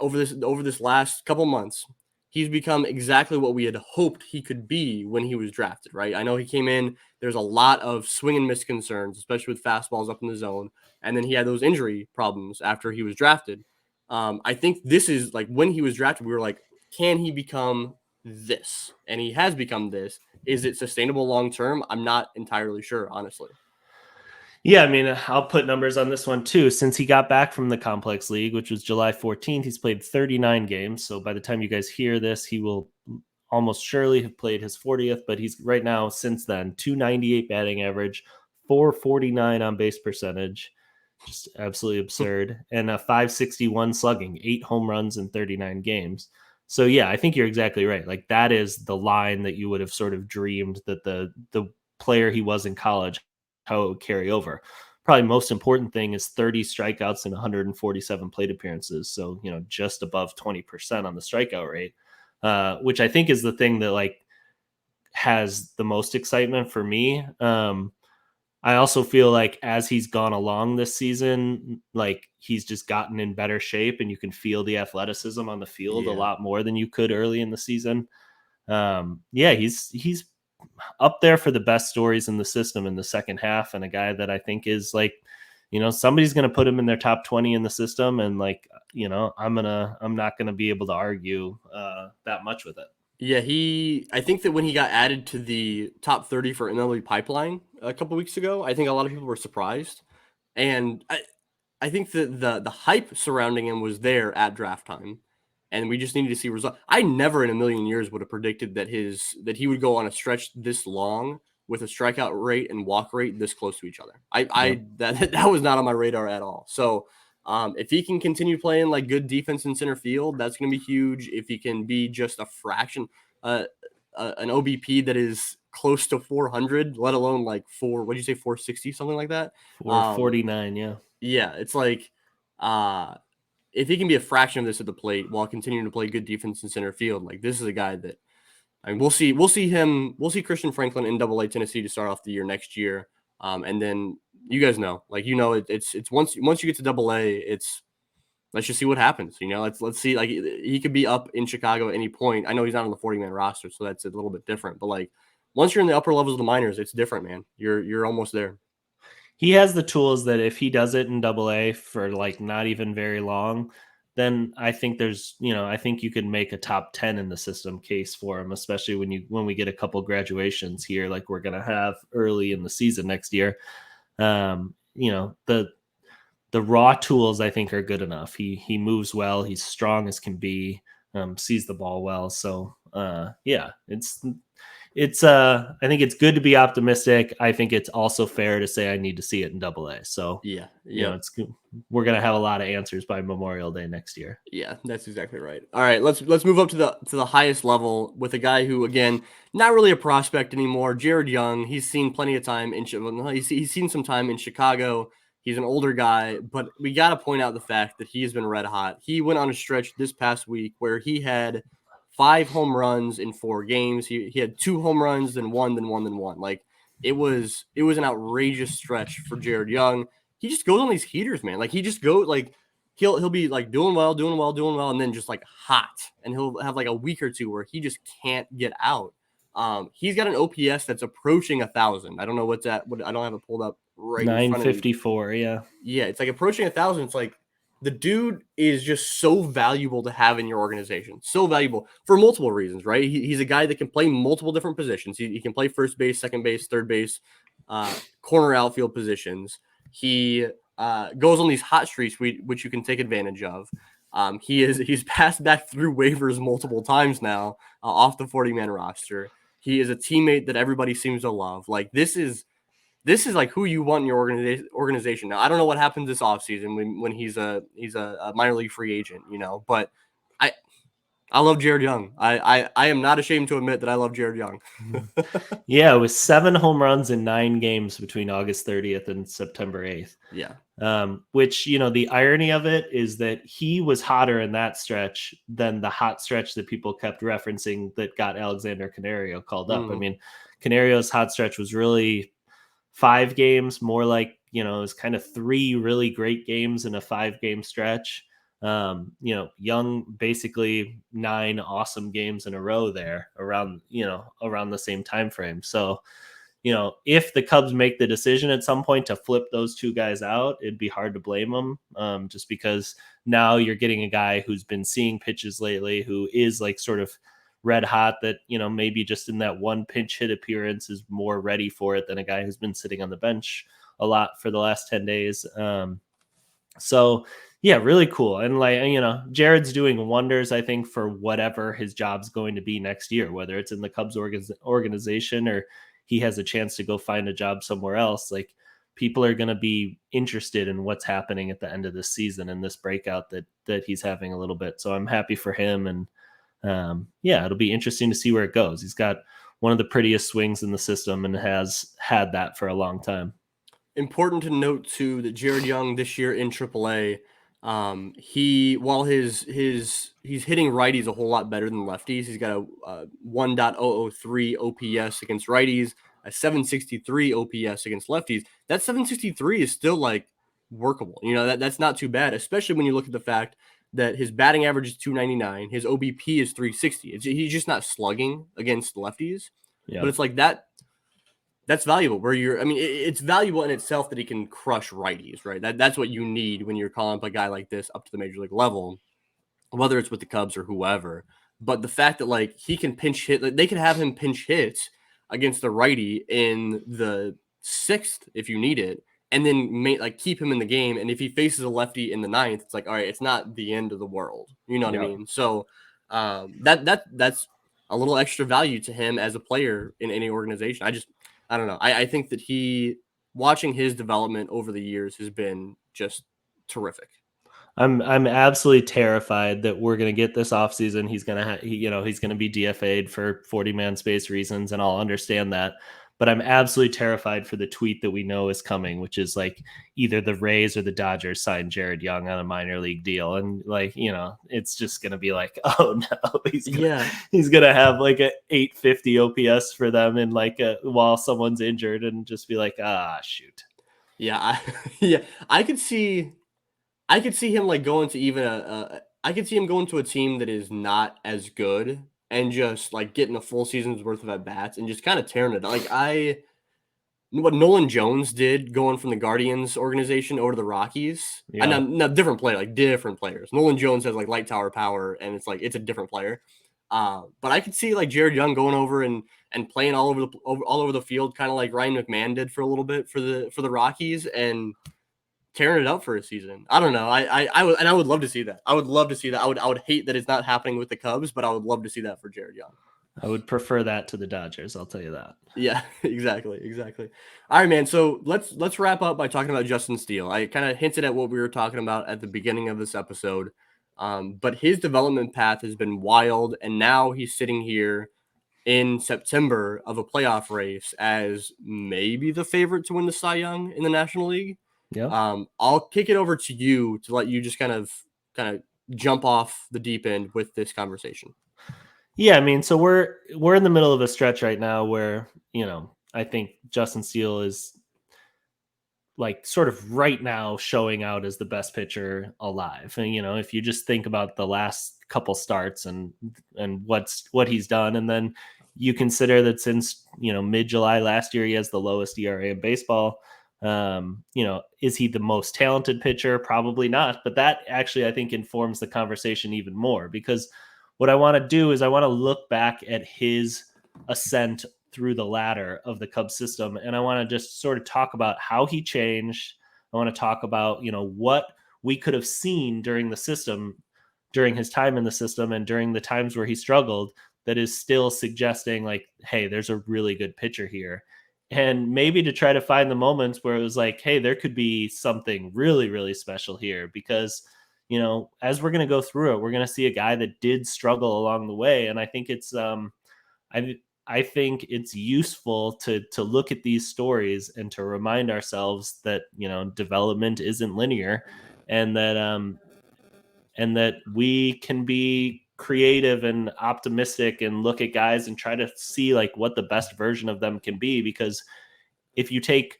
over this last couple months, he's become exactly what we had hoped he could be when he was drafted, right? I know he came in, there's a lot of swing and miss concerns, especially with fastballs up in the zone, and then he had those injury problems after he was drafted. I think this is like when he was drafted, we were like, can he become this? And he has become this. Is it sustainable long term? I'm not entirely sure, honestly. Yeah, I mean, I'll put numbers on this one too. Since he got back from the Complex League, which was July 14th, he's played 39 games. So by the time you guys hear this, he will almost surely have played his 40th. But he's right now, since then, 298 batting average, 449 on base percentage, just absolutely absurd, and a 561 slugging, 8 home runs in 39 games. So yeah, I think you're exactly right. Like that is the line that you would have sort of dreamed that the player he was in college, how it would carry over. Probably most important thing is 30 strikeouts and 147 plate appearances. So, just above 20% on the strikeout rate, which I think is the thing that like has the most excitement for me. I also feel like as he's gone along this season, like he's just gotten in better shape and you can feel the athleticism on the field a Yeah. lot more than you could early in the season. Yeah, he's up there for the best stories in the system in the second half, and a guy that I think is like, somebody's going to put him in their top 20 in the system. And like, I'm not going to be able to argue that much with it. Yeah, I think that when he got added to the top 30 for MLB Pipeline, a couple weeks ago. I think a lot of people were surprised, and I think that the hype surrounding him was there at draft time, and we just needed to see results. I never in a million years would have predicted that he would go on a stretch this long with a strikeout rate and walk rate this close to each other. Yep. That was not on my radar at all. So if he can continue playing like good defense in center field, that's going to be huge. If he can be just a fraction, an OBP that is close to 400, let alone like what did you say, 460, something like that. 449, yeah. Yeah, it's like if he can be a fraction of this at the plate while continuing to play good defense in center field, like this is a guy that I mean, we'll see Christian Franklin in Double-A Tennessee to start off the year next year, and then you guys know, like it's once you get to Double-A, it's let's just see what happens. Let's see. Like he could be up in Chicago at any point. I know he's not on the 40-man roster, so that's a little bit different. But like once you're in the upper levels of the minors, it's different, man. You're almost there. He has the tools that if he does it in Double-A for like not even very long, then I think I think you can make a top 10 in the system case for him, especially when we get a couple graduations here, like we're going to have early in the season next year. The raw tools I think are good enough. He moves well. He's strong as can be, sees the ball well. So it's I think it's good to be optimistic. I think it's also fair to say I need to see it in Double-A. So yeah, it's good. We're gonna have a lot of answers by Memorial Day next year. Yeah, that's exactly right. All right, let's move up to the highest level with a guy who, again, not really a prospect anymore. Jared Young. He's seen plenty of time he's seen some time in Chicago. He's an older guy, but we got to point out the fact that he has been red hot. He went on a stretch this past week where he had 5 home runs in 4 games. He had 2 home runs, then one. Like it was an outrageous stretch for Jared Young. He just goes on these heaters, man. Like he just goes like he'll be like doing well, and then just like hot, and he'll have like a week or two where he just can't get out. He's got an OPS that's approaching 1,000. I don't know what's that. I don't have it pulled up right in front of me. 954, yeah. Yeah, it's like approaching 1,000. It's like the dude is just so valuable to have in your organization. So valuable for multiple reasons, right? He's a guy that can play multiple different positions. He can play first base, second base, third base, corner outfield positions. He goes on these hot streaks, which you can take advantage of. He's passed back through waivers multiple times now off the 40-man roster. He is a teammate that everybody seems to love. Like this is like who you want in your organization. Now, I don't know what happens this offseason when he's a minor league free agent, but I love Jared Young. I am not ashamed to admit that I love Jared Young. Yeah, it was 7 home runs in 9 games between August 30th and September 8th. Yeah. Which, the irony of it is that he was hotter in that stretch than the hot stretch that people kept referencing that got Alexander Canario called up. I mean, Canario's hot stretch was really 5 games, more like, it was kind of 3 really great games in a 5-game stretch. Young basically 9 awesome games in a row there around the same time frame. So, if the Cubs make the decision at some point to flip those 2 guys out, it'd be hard to blame them, just because now you're getting a guy who's been seeing pitches lately, who is like sort of red hot, that, maybe just in that one pinch hit appearance is more ready for it than a guy who's been sitting on the bench a lot for the last 10 days. So yeah, really cool. And Jared's doing wonders, I think, for whatever his job's going to be next year, whether it's in the Cubs organization or he has a chance to go find a job somewhere else. Like, people are going to be interested in what's happening at the end of this season and this breakout that he's having a little bit. So I'm happy for him. And it'll be interesting to see where it goes. He's got one of the prettiest swings in the system and has had that for a long time. Important to note too that Jared Young this year in AAA, while he's hitting righties a whole lot better than lefties. He's got a 1.003 OPS against righties, a 763 OPS against lefties. That 763 is still like workable. That's not too bad, especially when you look at the fact that his batting average is 299, his OBP is 360. He's just not slugging against lefties. Yeah. But it's like that. That's valuable. It's valuable in itself that he can crush righties, right? That's what you need when you're calling up a guy like this up to the major league level, whether it's with the Cubs or whoever. But the fact that like he can pinch hit, like, they could have him pinch hits against the righty in the sixth if you need it, and then keep him in the game. And if he faces a lefty in the ninth, it's like, all right, it's not the end of the world. You know what I mean? So that's a little extra value to him as a player in any organization. I don't know. I think that watching his development over the years has been just terrific. I'm absolutely terrified that we're going to get this offseason. He's going to he's going to be DFA'd for 40-man space reasons, and I'll understand that. But I'm absolutely terrified for the tweet that we know is coming, which is like either the Rays or the Dodgers signed Jared Young on a minor league deal. And it's just going to be like, oh no, he's going to have like a 850 OPS for them and while someone's injured and just be like, shoot. Yeah. I could see him going to I could see him going to a team that is not as good and just getting a full season's worth of at bats and just kind of tearing it. What Nolan Jones did going from the Guardians organization over to the Rockies. Yeah. No, different player, different players. Nolan Jones has light tower power, and it's a different player. But I could see Jared Young going over and playing all over the field, kind of like Ryan McMahon did for a little bit for the Rockies, and tearing it up for a season. I don't know. I would love to see that. I would love to see that. I would hate that it's not happening with the Cubs, but I would love to see that for Jared Young. I would prefer that to the Dodgers. I'll tell you that. Yeah, exactly. All right, man. So let's wrap up by talking about Justin Steele. I kind of hinted at what we were talking about at the beginning of this episode, but his development path has been wild, and now he's sitting here in September of a playoff race as maybe the favorite to win the Cy Young in the National League. Yeah. I'll kick it over to you to let you just kind of jump off the deep end with this conversation. Yeah, I mean, so we're in the middle of a stretch right now where, I think Justin Steele is sort of right now showing out as the best pitcher alive. And, if you just think about the last couple starts and what he's done, and then you consider that since, mid-July last year, he has the lowest ERA in baseball. Is he the most talented pitcher? Probably not. But that actually, I think, informs the conversation even more, because what I want to do is I want to look back at his ascent through the ladder of the Cubs system. And I want to just sort of talk about how he changed. I want to talk about, what we could have seen during the system, during his time in the system, and during the times where he struggled, that is still suggesting hey, there's a really good pitcher here. And maybe to try to find the moments where it was hey, there could be something really, really special here, because as we're going to go through it, we're going to see a guy that did struggle along the way. And I think it's, I think it's useful to look at these stories and to remind ourselves that, development isn't linear, and that we can be creative and optimistic and look at guys and try to see what the best version of them can be. Because if you take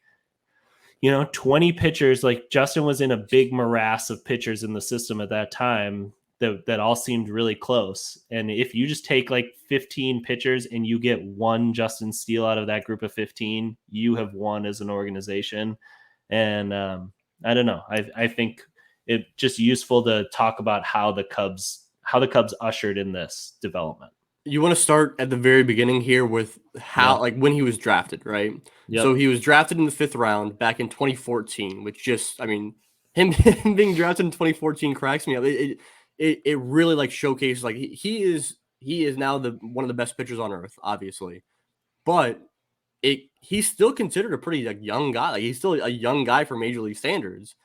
20 pitchers, Justin was in a big morass of pitchers in the system at that time that all seemed really close. And if you just take 15 pitchers and you get one Justin Steele out of that group of 15, you have won as an organization. And I don't know. I think it's just useful to talk about how the Cubs ushered in this development. You want to start at the very beginning here with how, when he was drafted, right? Yep. So he was drafted in the 5th round back in 2014, which just, I mean, him being drafted in 2014 cracks me up. It really showcases he is now one of the best pitchers on earth, obviously, but he's still considered a pretty young guy. He's still a young guy for Major League standards.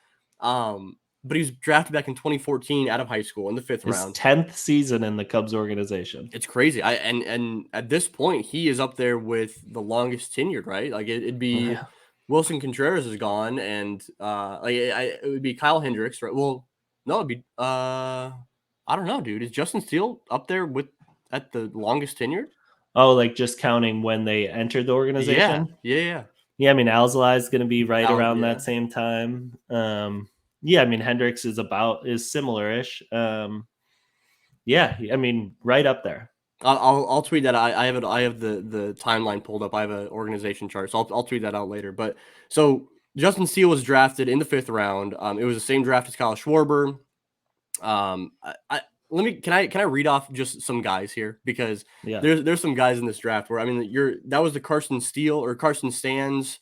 But he was drafted back in 2014 out of high school in the 5th round. 10th season in the Cubs organization. It's crazy. And at this point, he is up there with the longest tenured, right? It'd be Wilson Contreras is gone, and it would be Kyle Hendricks, right? Well, no, it'd be I don't know, dude. Is Justin Steele up there at the longest tenured? Oh, just counting when they entered the organization? Yeah. Yeah, I mean, Alzolay is going to be right around that same time. Yeah, I mean, Hendricks is similar-ish. Yeah, I mean, right up there. I'll tweet that. I have it. I have the timeline pulled up. I have an organization chart, so I'll tweet that out later. But so Justin Steele was drafted in the 5th round. It was the same draft as Kyle Schwarber. Can I read off just some guys here, because there's some guys in this draft where, I mean, that was the Carson Steele or Carson Stanz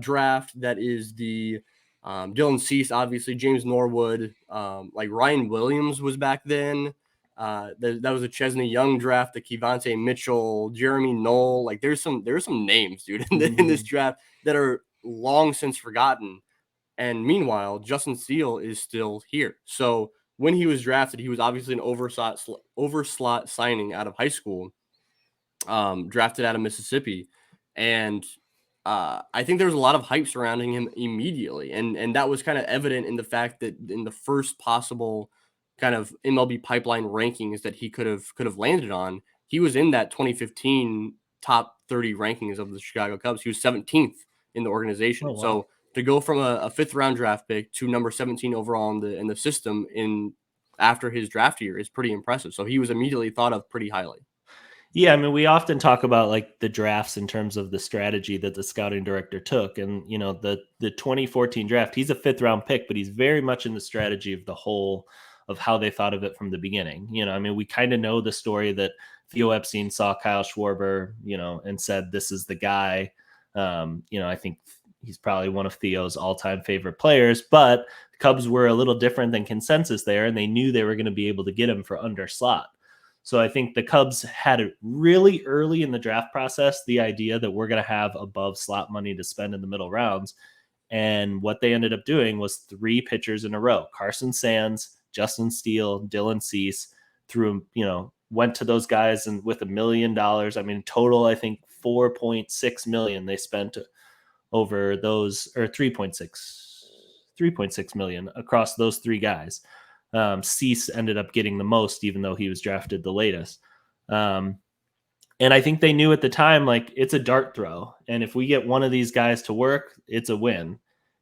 draft. That is the Dylan Cease, obviously James Norwood, like Ryan Williams was back then. That was a Chesney Young draft, the Kevontae Mitchell, Jeremy Knoll. Like there's some names, dude, in this draft that are long since forgotten. And meanwhile, Justin Steele is still here. So when he was drafted, he was obviously an overslot signing out of high school, drafted out of Mississippi, and I think there was a lot of hype surrounding him immediately, and that was kind of evident in the fact that in the first possible kind of MLB pipeline rankings that he could have landed on, he was in that 2015 top 30 rankings of the Chicago Cubs. He was 17th in the organization. Oh, wow. So to go from a fifth round draft pick to number 17 overall in the system in after his draft year is pretty impressive. So he was immediately thought of pretty highly. Yeah, I mean, we often talk about like the drafts in terms of the strategy that the scouting director took, and the 2014 draft, he's a fifth round pick, but he's very much in the strategy of the whole of how they thought of it from the beginning. I mean, we kind of know the story that Theo Epstein saw Kyle Schwarber, and said, "This is the guy." I think he's probably one of Theo's all-time favorite players, but the Cubs were a little different than consensus there, and they knew they were going to be able to get him for under slot. So I think the Cubs had it really early in the draft process, the idea that we're going to have above slot money to spend in the middle rounds. And what they ended up doing was 3 pitchers in a row: Carson Sands, Justin Steele, Dylan Cease, went to those guys and with $1 million. I mean, total, I think 4.6 million they spent over those, or 3.6 million across those 3 guys. Cease ended up getting the most, even though he was drafted the latest. And I think they knew at the time, like, it's a dart throw. And if we get one of these guys to work, it's a win.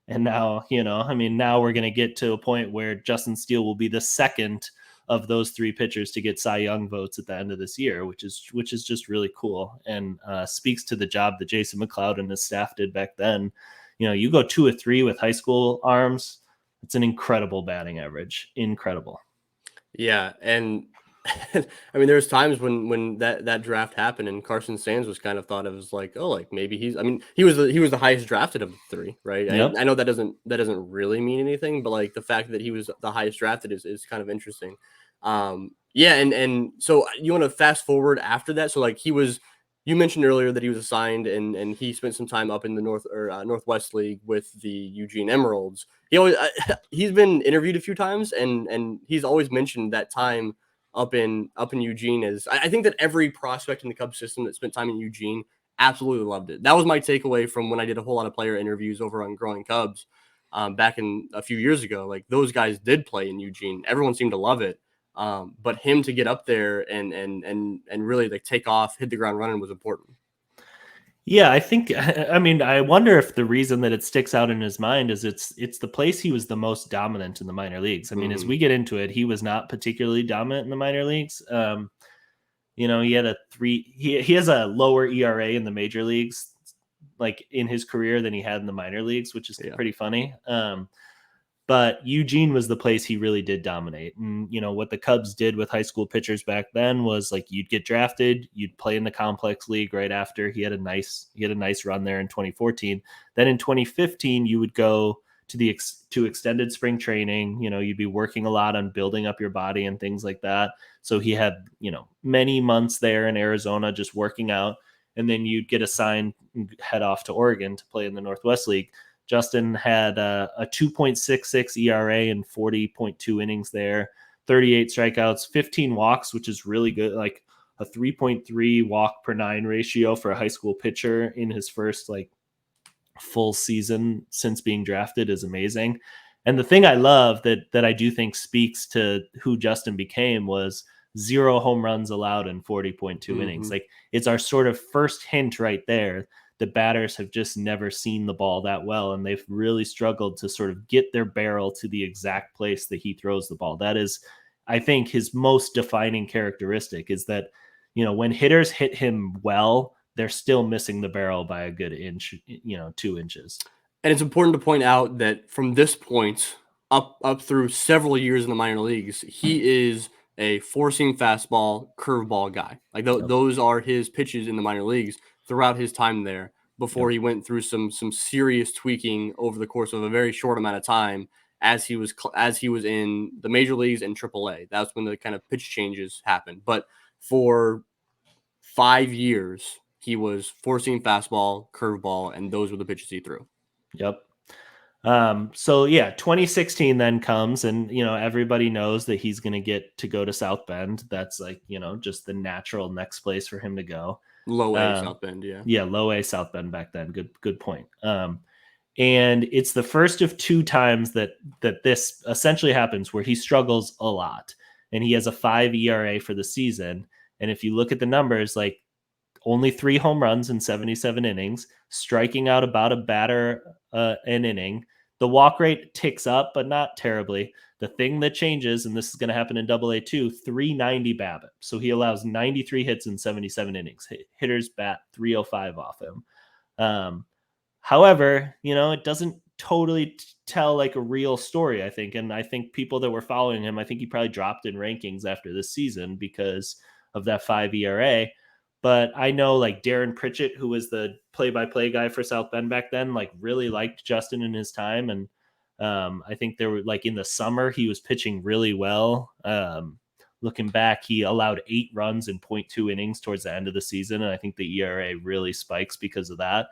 And now, now we're going to get to a point where Justin Steele will be the second of those 3 pitchers to get Cy Young votes at the end of this year, which is just really cool. And speaks to the job that Jason McLeod and his staff did back then. You go 2 or 3 with high school arms, it's an incredible batting average. Incredible. Yeah. And I mean, there's times when that draft happened and Carson Sands was kind of thought of as like, oh, like maybe he was the highest drafted of the 3, right? Yep. I know that doesn't really mean anything, but like the fact that he was the highest drafted is kind of interesting. Yeah. And so you want to fast forward after that. So like you mentioned earlier that he was assigned and he spent some time up in the Northwest League with the Eugene Emeralds. He's been interviewed a few times and he's always mentioned that time up in Eugene. As I think that every prospect in the Cubs system that spent time in Eugene absolutely loved it. That was my takeaway from when I did a whole lot of player interviews over on Growing Cubs back in a few years ago. Like those guys did play in Eugene. Everyone seemed to love it. But him to get up there and really like take off, hit the ground running was important. Yeah, I wonder if the reason that it sticks out in his mind is it's the place he was the most dominant in the minor leagues. I mean, as we get into it, he was not particularly dominant in the minor leagues. He had he has a lower ERA in the major leagues, like in his career, than he had in the minor leagues, which is pretty funny. But Eugene was the place he really did dominate. And, what the Cubs did with high school pitchers back then was like you'd get drafted, you'd play in the complex league right after. He had a nice run there in 2014. Then in 2015, you would go to extended spring training. You'd be working a lot on building up your body and things like that. So he had, many months there in Arizona just working out. And then you'd get assigned and head off to Oregon to play in the Northwest League. Justin had a 2.66 ERA and 40.2 innings there, 38 strikeouts, 15 walks, which is really good. Like a 3.3 walk per 9 ratio for a high school pitcher in his first like full season since being drafted is amazing. And the thing I love that I do think speaks to who Justin became was 0 home runs allowed in 40.2 innings. Like it's our sort of first hint right there. The batters have just never seen the ball that well, and they've really struggled to sort of get their barrel to the exact place that he throws the ball. That is, I think, his most defining characteristic is that, when hitters hit him well, they're still missing the barrel by a good inch, 2 inches. And it's important to point out that from this point up through several years in the minor leagues, he is a four-seam fastball, curveball guy. Like those are his pitches in the minor leagues throughout his time there. before he went through some serious tweaking over the course of a very short amount of time as he was in the major leagues and AAA. That's when the kind of pitch changes happened. But for 5 years, he was four-seam fastball, curveball, and those were the pitches he threw. Yep. So yeah, 2016 then comes, and everybody knows that he's going to get to go to South Bend. That's like just the natural next place for him to go. Low A South Bend, yeah, low A South Bend back then. Good point. And it's the first of 2 times that this essentially happens where he struggles a lot, and he has a 5 ERA for the season. And if you look at the numbers, like only 3 home runs in 77 innings, striking out about a batter an inning. The walk rate ticks up, but not terribly. The thing that changes, and this is going to happen in AA too, 390 BABIP. So he allows 93 hits in 77 innings. Hitters bat 305 off him. However, it doesn't totally tell like a real story, I think. And I think people that were following him, I think he probably dropped in rankings after this season because of that 5 ERA. But I know like Darren Pritchett, who was the play-by-play guy for South Bend back then, like really liked Justin in his time. And I think there were like in the summer, he was pitching really well. Looking back, he allowed 8 runs in 0.2 innings towards the end of the season. And I think the ERA really spikes because of that.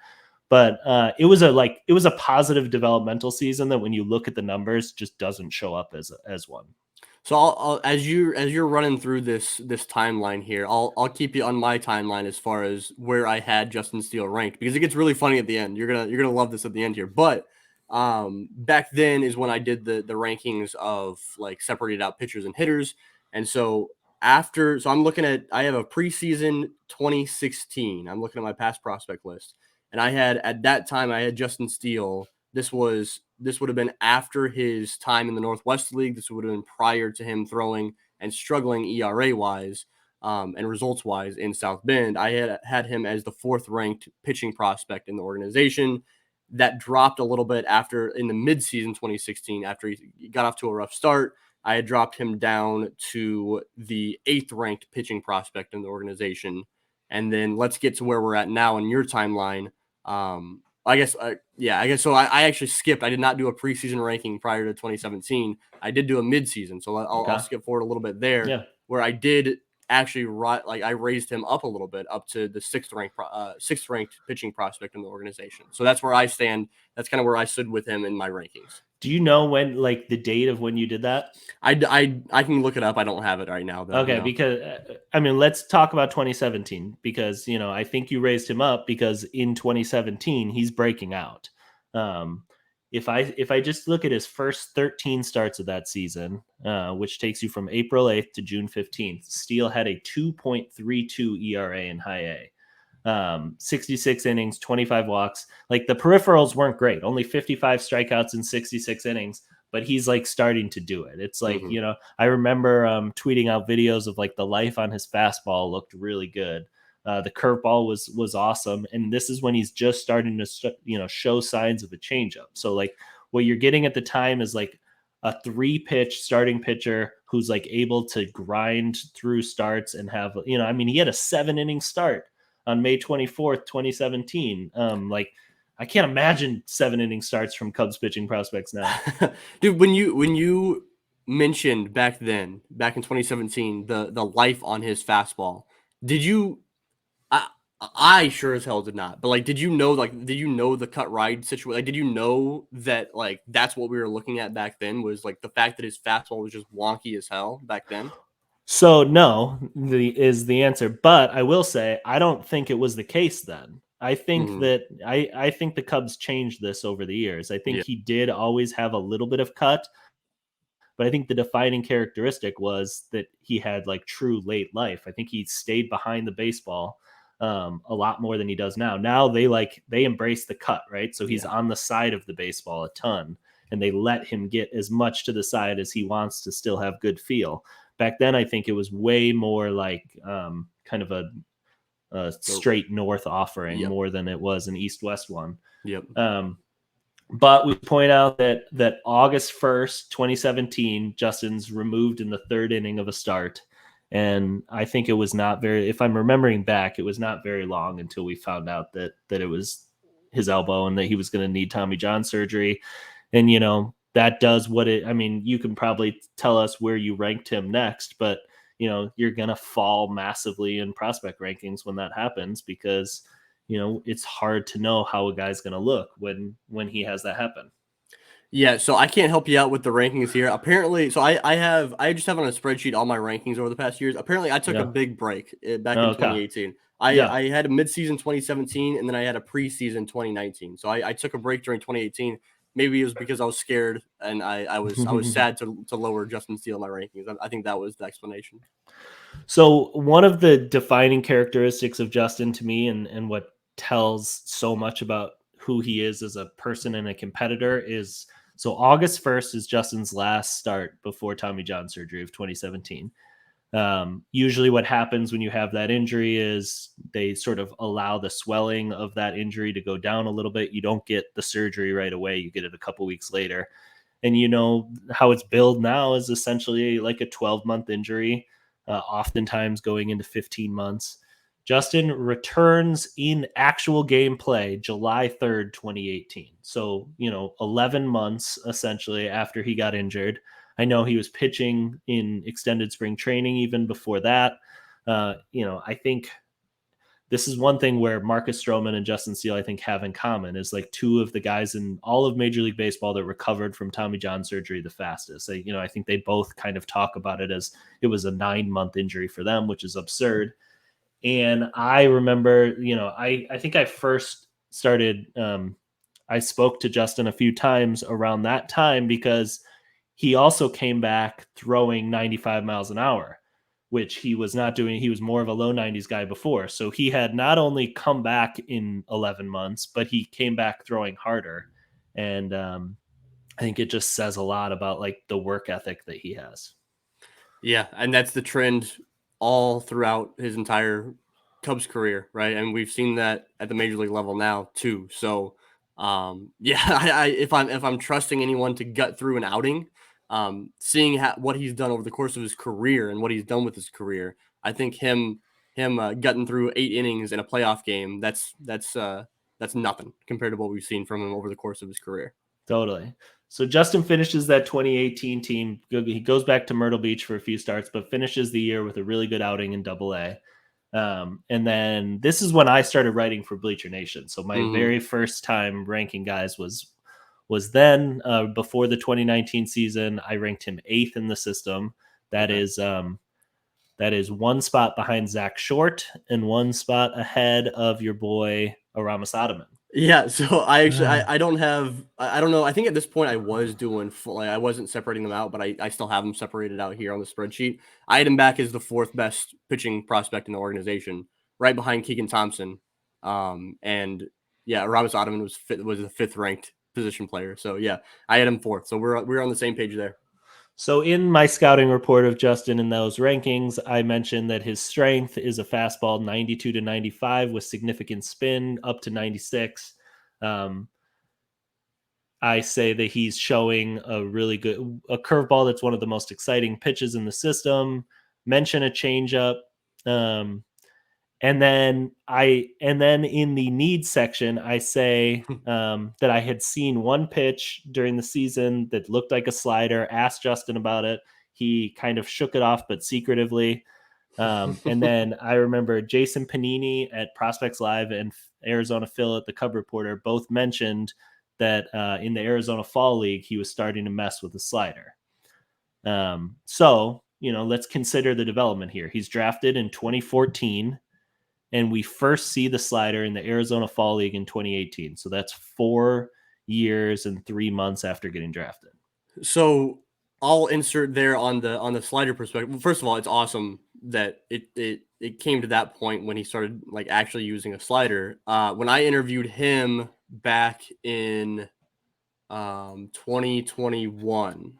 But it was a positive developmental season that when you look at the numbers, just doesn't show up as one. So I'll as you're running through this timeline here, I'll keep you on my timeline as far as where I had Justin Steele ranked, because it gets really funny at the end. You're gonna love this at the end here. But back then is when I did the rankings of like separated out pitchers and hitters. And so I have a preseason 2016. I'm looking at my past prospect list, and at that time I had Justin Steele. This would have been after his time in the Northwest League. This would have been prior to him throwing and struggling ERA-wise and results-wise in South Bend. I had him as the 4th-ranked pitching prospect in the organization. That dropped a little bit in the midseason 2016 after he got off to a rough start. I had dropped him down to the 8th-ranked pitching prospect in the organization. And then let's get to where we're at now in your timeline. I guess so. I actually skipped. I did not do a preseason ranking prior to 2017. I did do a midseason, so I'll skip forward a little bit there, where I did actually I raised him up a little bit, up to the 6th ranked pitching prospect in the organization. So that's where I stand. That's kind of where I stood with him in my rankings. Do you know when, like the date of when you did that? I can look it up. I don't have it right now, though. Okay, because let's talk about 2017, because I think you raised him up because in 2017 he's breaking out. If I just look at his first 13 starts of that season, which takes you from April 8th to June 15th, Steele had a 2.32 ERA in high A. 66 innings, 25 walks. Like the peripherals weren't great, only 55 strikeouts in 66 innings, but he's like starting to do it. It's like, I remember tweeting out videos of like the life on his fastball looked really good. The curveball was awesome. And this is when he's just starting to, show signs of a changeup. So like what you're getting at the time is like a 3-pitch starting pitcher who's like able to grind through starts and have, he had a 7-inning start on May 24th, 2017. I can't imagine 7-inning starts from Cubs pitching prospects now. Dude, when you mentioned back in 2017, the life on his fastball, did you, I sure as hell did not, but like, did you know the cut ride situation? Like, did you know that like, that's what we were looking at back then, was like the fact that his fastball was just wonky as hell back then? So no, is the answer. But I will say, I don't think it was the case then. I think that I think the Cubs changed this over the years. I think he did always have a little bit of cut, but I think the defining characteristic was that he had like true late life. I think he stayed behind the baseball a lot more than he does now. Now they embrace the cut, right? So he's on the side of the baseball a ton, and they let him get as much to the side as he wants to still have good feel. Back then, I think it was way more like kind of a straight north offering more than it was an east-west one. Yep. But we point out that August 1st, 2017, Justin's removed in the 3rd inning of a start. And I think it was not very, if I'm remembering back, it was not very long until we found out that it was his elbow and that he was going to need Tommy John surgery. And, that does you can probably tell us where you ranked him next, but, you're going to fall massively in prospect rankings when that happens because, it's hard to know how a guy's going to look when he has that happen. Yeah, so I can't help you out with the rankings here. Apparently, so I just have on a spreadsheet all my rankings over the past years. Apparently, I took a big break back in 2018. I had a midseason 2017, and then I had a preseason 2019. So I took a break during 2018. Maybe it was because I was scared and I was sad to lower Justin Steele in my rankings. I think that was the explanation. So one of the defining characteristics of Justin to me and what tells so much about who he is as a person and a competitor is so August 1st is Justin's last start before Tommy John surgery of 2017. Usually what happens when you have that injury is they sort of allow the swelling of that injury to go down a little bit. You don't get the surgery right away. You get it a couple weeks later. And how it's billed now is essentially like a 12-month injury, oftentimes going into 15 months. Justin returns in actual gameplay July 3rd, 2018. So, 11 months essentially after he got injured. I know he was pitching in extended spring training even before that. I think this is one thing where Marcus Stroman and Justin Steele, I think, have in common is like two of the guys in all of Major League Baseball that recovered from Tommy John surgery the fastest. I think they both kind of talk about it as it was a 9-month injury for them, which is absurd. And I remember, I think I first started, I spoke to Justin a few times around that time because he also came back throwing 95 miles an hour, which he was not doing. He was more of a low 90s guy before. So he had not only come back in 11 months, but he came back throwing harder. And I think it just says a lot about like the work ethic that he has. Yeah, and that's the trend all throughout his entire Cubs career, right? And we've seen that at the major league level now too. So, if I'm trusting anyone to gut through an outing, seeing what he's done over the course of his career and what he's done with his career, I think him gutting through 8 innings in a playoff game, that's nothing compared to what we've seen from him over the course of his career. Totally. So Justin finishes that 2018 team. He goes back to Myrtle Beach for a few starts, but finishes the year with a really good outing in Double-A. And then this is when I started writing for Bleacher Nation. So my very first time ranking guys was then before the 2019 season. I ranked him 8th in the system. That is 1 spot behind Zach Short and 1 spot ahead of your boy Aramis Ottoman. Yeah, so I don't know. I think at this point I was doing full. I wasn't separating them out, but I still have them separated out here on the spreadsheet. I had him back as the 4th best pitching prospect in the organization, right behind Keegan Thompson. And yeah, Aramis Ottoman was the 5th ranked position player. So yeah, I had him 4th. So we're on the same page there. So in my scouting report of Justin in those rankings, I mentioned that his strength is a fastball 92 to 95 with significant spin up to 96. I say that he's showing a curveball that's one of the most exciting pitches in the system. Mention a changeup. And then in the needs section, I say that I had seen one pitch during the season that looked like a slider, asked Justin about it. He kind of shook it off, but secretively. And then I remember Jason Panini at Prospects Live and Arizona Phil at the Cub Reporter both mentioned that in the Arizona Fall League, he was starting to mess with the slider. So, let's consider the development here. He's drafted in 2014. And we first see the slider in the Arizona Fall League in 2018. So that's 4 years and 3 months after getting drafted. So I'll insert there on the slider perspective. Well, first of all, it's awesome that it came to that point when he started like actually using a slider. When I interviewed him back in 2021.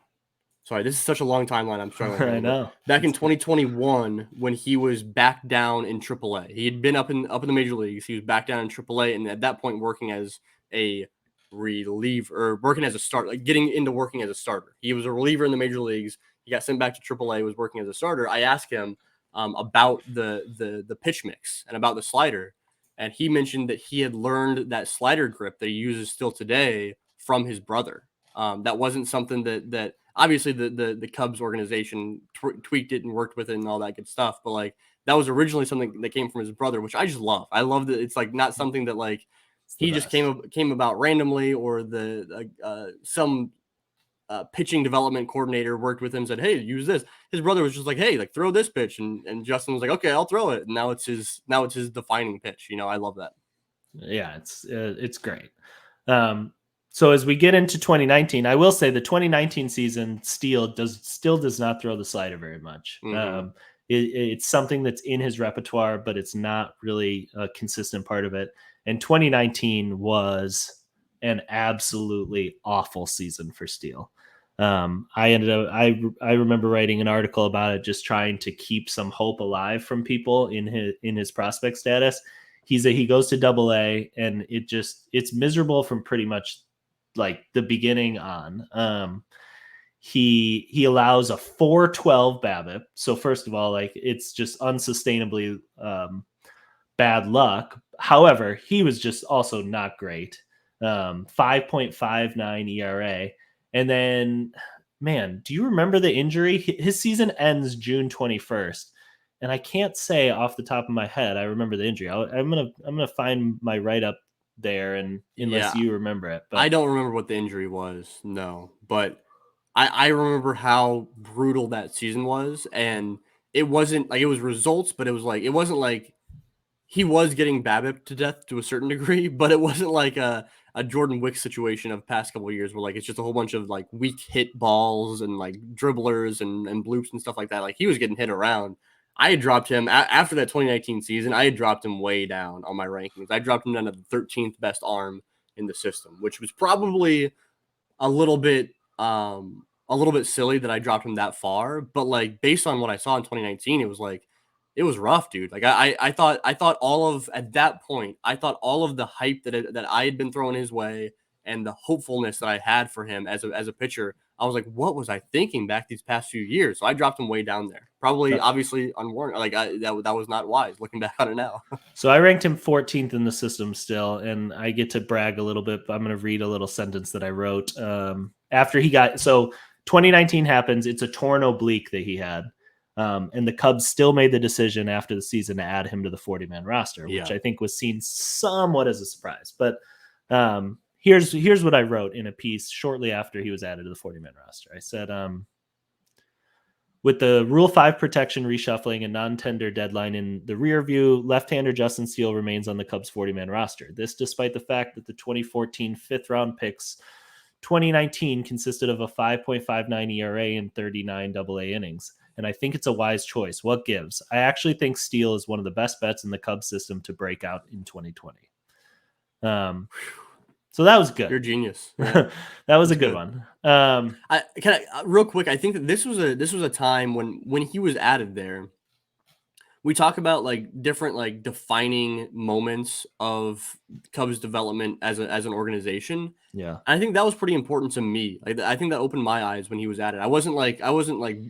Sorry, this is such a long timeline. I'm struggling. I know. Back in 2021, when he was back down in AAA, he had been up in the major leagues. He was back down in AAA, and at that point, working as a reliever or working as a starter, like getting into working as a starter. He was a reliever in the major leagues. He got sent back to AAA, was working as a starter. I asked him about the pitch mix and about the slider, and he mentioned that he had learned that slider grip that he uses still today from his brother. That wasn't something that obviously the Cubs organization tweaked it and worked with it and all that good stuff, but like that was originally something that came from his brother, which I just love. I love that it's like not something that like It's the he just best. came about randomly, or some pitching development coordinator worked with him and said, "Hey, use this." His brother was just like, "Hey, like throw this pitch," and Justin was like, "Okay, I'll throw it." And now it's his defining pitch. I love that. Yeah, it's great. So as we get into 2019, I will say the 2019 season, Steele still does not throw the slider very much. Mm-hmm. It's something that's in his repertoire, but it's not really a consistent part of it. And 2019 was an absolutely awful season for Steele. I remember writing an article about it, just trying to keep some hope alive from people in his prospect status. He goes to Double A, and it's miserable from pretty much like the beginning on. He allows a 4.12 BABIP. So first of all, like it's just unsustainably bad luck. However, he was just also not great. 5.59 ERA. And then, man, do you remember the injury? His season ends June 21st. And I can't say off the top of my head I remember the injury. I'm gonna find my write up there, and unless Yeah, you remember it, I but don't remember what the injury was. No, but I remember how brutal that season was, and it wasn't like it was results, but it wasn't like he was getting BABIP to death to a certain degree, but it wasn't like a Jordan Wicks situation of past couple of years where like it's just a whole bunch of like weak hit balls and like dribblers and bloops and stuff like that. Like he was getting hit around. I had dropped him after that 2019 season. I had dropped him way down on my rankings. I dropped him down to the 13th best arm in the system, which was probably a little bit a little bit silly that I dropped him that far, but like based on what I saw in 2019, it was like it was rough, dude. Like I thought all of at that point, I thought all of the hype that I had been throwing his way and the hopefulness that I had for him as a pitcher, I was like, what was I thinking back these past few years? So I dropped him way down there. Probably obviously unwarranted. Like that was not wise looking back on it now. so I ranked him 14th in the system still, and I get to brag a little bit. But I'm going to read a little sentence that I wrote after he got. So 2019 happens. It's a torn oblique that he had, and the Cubs still made the decision after the season to add him to the 40-man roster, which Yeah. I think was seen somewhat as a surprise. But here's what I wrote in a piece shortly after he was added to the 40-man roster. I said, with the Rule 5 protection reshuffling and non-tender deadline in the rear view, left-hander Justin Steele remains on the Cubs 40-man roster. This despite the fact that the 2014 fifth-round picks 2019 consisted of a 5.59 ERA and 39 AA innings. And I think it's a wise choice. What gives? I actually think Steele is one of the best bets in the Cubs system to break out in 2020. So that was good. You're a genius. Yeah. That was That's a good good. one. Real quick. I think that this was a time when he was added there. We talk about like different like defining moments of Cubs development as an organization. Yeah. I think that was pretty important to me. Like I think that opened my eyes when he was added. I wasn't like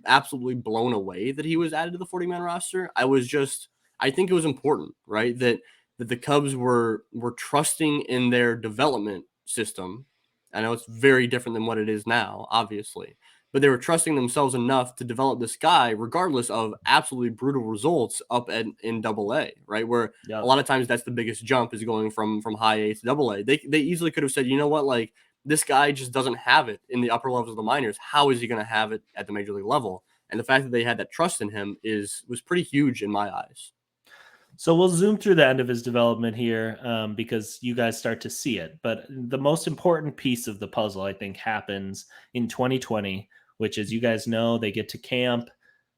absolutely blown away that he was added to the 40-man roster. I think it was important, right? That the Cubs were trusting in their development system. I know it's very different than what it is now, obviously, but they were trusting themselves enough to develop this guy, regardless of absolutely brutal results in Double A, right? Where a Yep. lot of times that's the biggest jump is going from high A to Double A. They easily could have said, you know what, like this guy just doesn't have it in the upper levels of the minors. How is he going to have it at the major league level? And the fact that they had that trust in him was pretty huge in my eyes. So we'll zoom through the end of his development here because you guys start to see it. But the most important piece of the puzzle, I think, happens in 2020, which, as you guys know, they get to camp,